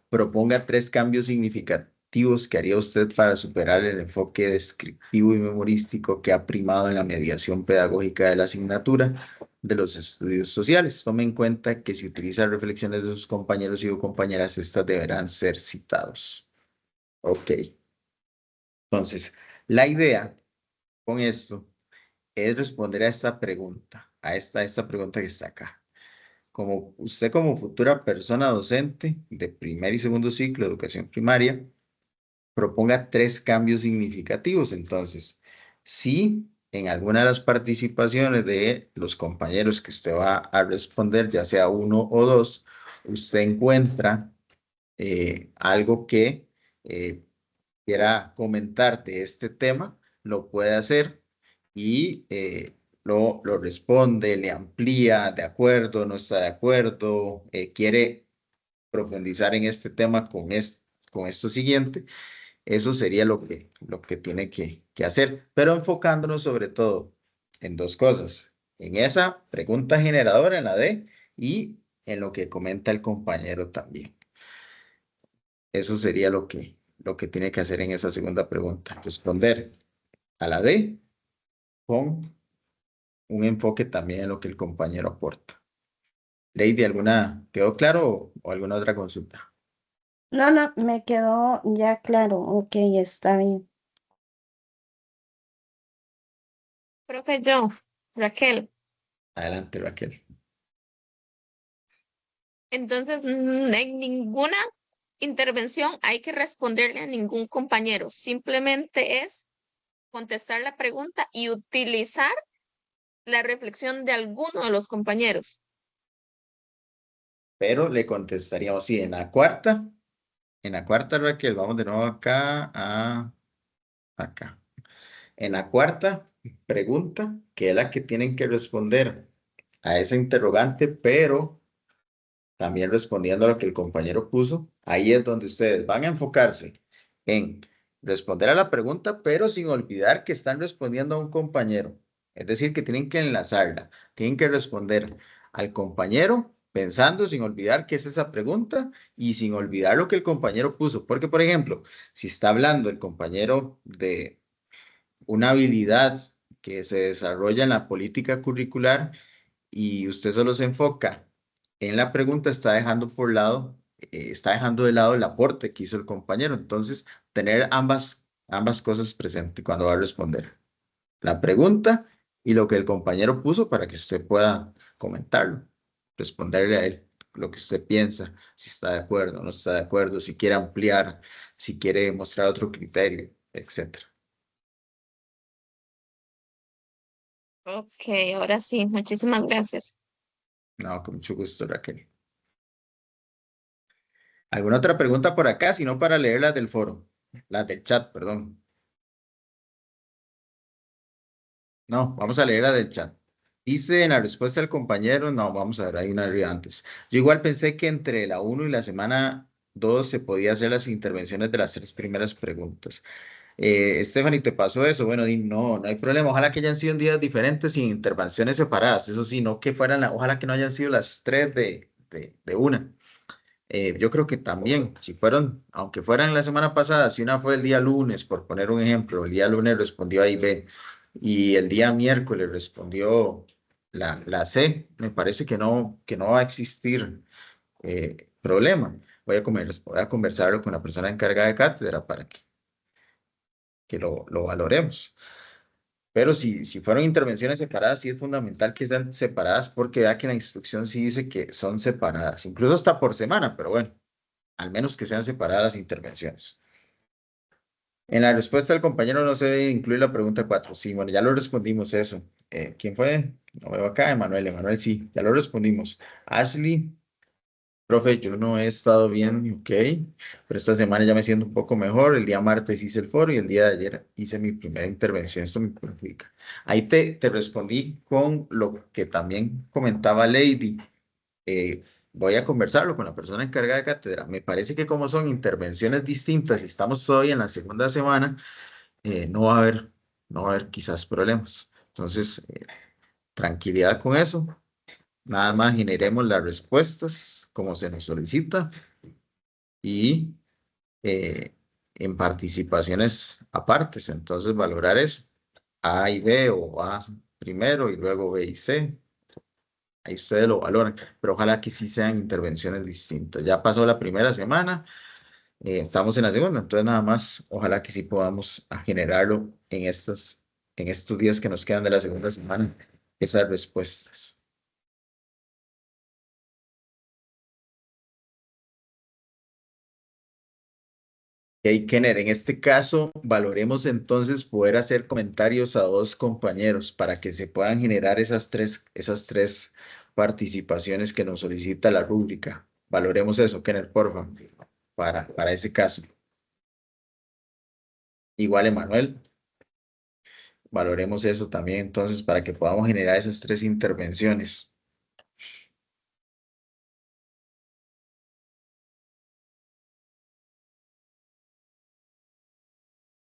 proponga 3 cambios significativos que haría usted para superar el enfoque descriptivo y memorístico que ha primado en la mediación pedagógica de la asignatura de los estudios sociales. Tome en cuenta que si utiliza reflexiones de sus compañeros y o compañeras, estas deberán ser citados. Ok, entonces, la idea con esto es responder a esta pregunta, a esta pregunta que está acá. Como usted como futura persona docente de primer y segundo ciclo de educación primaria, proponga 3 cambios significativos. Entonces, si en alguna de las participaciones de los compañeros que usted va a responder, ya sea uno o dos, usted encuentra algo que eh, quiera comentar de este tema, lo puede hacer y lo responde, le amplía, de acuerdo, no está de acuerdo, quiere profundizar en este tema con esto siguiente. Eso sería lo que tiene que hacer, pero enfocándonos sobre todo en 2 cosas, en esa pregunta generadora, en la D, y en lo que comenta el compañero también. Eso sería lo que tiene que hacer en esa segunda pregunta, responder a la D con un enfoque también en lo que el compañero aporta. Lady, ¿quedó claro o alguna otra consulta? No, no, me quedó ya claro. Ok, está bien. Profe, yo, Raquel. Adelante, Raquel. Entonces, en ninguna intervención hay que responderle a ningún compañero. Simplemente es contestar la pregunta y utilizar la reflexión de alguno de los compañeros. Pero le contestaríamos, sí, en la cuarta, Raquel, vamos de nuevo acá a acá. En la cuarta pregunta, que es la que tienen que responder a esa interrogante, pero también respondiendo a lo que el compañero puso, ahí es donde ustedes van a enfocarse en responder a la pregunta, pero sin olvidar que están respondiendo a un compañero. Es decir, que tienen que enlazarla, tienen que responder al compañero pensando sin olvidar qué es esa pregunta y sin olvidar lo que el compañero puso. Porque, por ejemplo, si está hablando el compañero de una habilidad que se desarrolla en la política curricular, y usted solo se enfoca en la pregunta, está dejando por lado está dejando de lado el aporte que hizo el compañero. Entonces, tener ambas cosas presentes cuando va a responder. La pregunta y lo que el compañero puso para que usted pueda comentarlo, responderle a él lo que usted piensa, si está de acuerdo o no está de acuerdo, si quiere ampliar, si quiere mostrar otro criterio, etcétera. Ok, ahora sí, muchísimas gracias. No, con mucho gusto, Raquel. ¿Alguna otra pregunta por acá? Si no, para leer las del foro, las del chat, perdón. No, vamos a leer la del chat. Dice en la respuesta del compañero, no, vamos a ver, hay una arriba antes. Yo igual pensé que entre la 1 y la semana 2 se podía hacer las intervenciones de las 3 primeras preguntas. Stephanie, ¿te pasó eso? Bueno, no, no hay problema. Ojalá que hayan sido en días diferentes sin intervenciones separadas. Eso sí, no que fueran, ojalá que no hayan sido las 3 de una. Yo creo que también, si fueron, aunque fueran la semana pasada, si una fue el día lunes, por poner un ejemplo, el día lunes respondió A y B, y el día miércoles respondió la C, me parece que no va a existir problema. Voy a conversarlo con la persona encargada de cátedra para que lo valoremos. Pero si fueron intervenciones separadas, sí es fundamental que sean separadas porque vea que la instrucción sí dice que son separadas, incluso hasta por semana, pero bueno, al menos que sean separadas las intervenciones. En la respuesta del compañero no se debe incluir la pregunta 4. Sí, bueno, ya lo respondimos eso. ¿Quién fue? No veo acá, Emanuel. Emanuel, sí, ya lo respondimos. Ashley, profe, yo no he estado bien, ok, pero esta semana ya me siento un poco mejor. El día martes hice el foro y el día de ayer hice mi primera intervención. Esto me perjudica. Ahí te respondí con lo que también comentaba Lady. Voy a conversarlo con la persona encargada de cátedra. Me parece que como son intervenciones distintas y estamos todavía en la segunda semana, no va a haber quizás problemas. Entonces, tranquilidad con eso. Nada más generemos las respuestas como se nos solicita y eh, en participaciones apartes. Entonces, valorar eso. A y B o A primero y luego B y C. Ahí ustedes lo valoran, pero ojalá que sí sean intervenciones distintas. Ya pasó la primera semana, estamos en la segunda, entonces nada más, ojalá que sí podamos generarlo en estos días que nos quedan de la segunda semana, esas respuestas. Ok, Kenner, en este caso, valoremos entonces poder hacer comentarios a dos compañeros para que se puedan generar esas tres participaciones que nos solicita la rúbrica. Valoremos eso, Kenner, porfa, para ese caso. Igual, Emanuel, valoremos eso también entonces para que podamos generar esas tres intervenciones.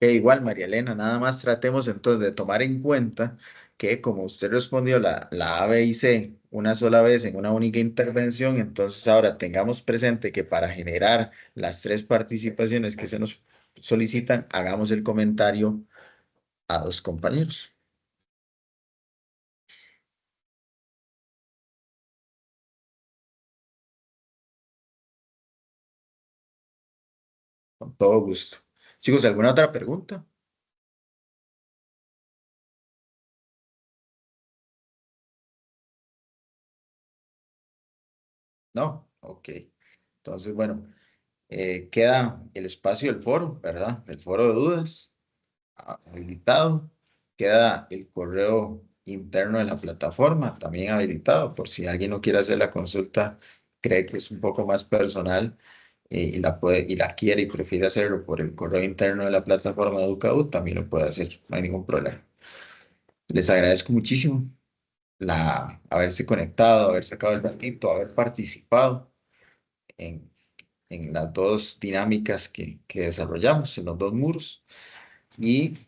E igual, María Elena, nada más tratemos entonces de tomar en cuenta que como usted respondió la A, B y C una sola vez en una única intervención, entonces ahora tengamos presente que para generar las tres participaciones que se nos solicitan, hagamos el comentario a dos compañeros. Con todo gusto. Chicos, ¿alguna otra pregunta? No, ok. Entonces, bueno. Queda el espacio del foro, ¿verdad? El foro de dudas habilitado. Queda el correo interno de la plataforma también habilitado por si alguien no quiere hacer la consulta, cree que es un poco más personal y la quiere y prefiere hacerlo por el correo interno de la plataforma de Educadu, también lo puede hacer, no hay ningún problema. Les agradezco muchísimo haberse conectado, haber sacado el ratito, haber participado en las dos dinámicas que desarrollamos, en los dos muros, y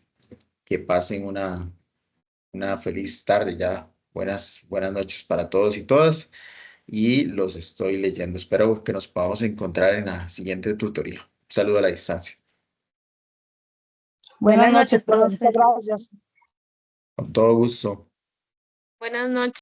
que pasen una feliz tarde ya. Buenas noches para todos y todas, y los estoy leyendo. Espero que nos podamos encontrar en la siguiente tutoría. Saludo a la distancia. Buenas noches, profe. Muchas gracias. Con todo gusto. Buenas noches.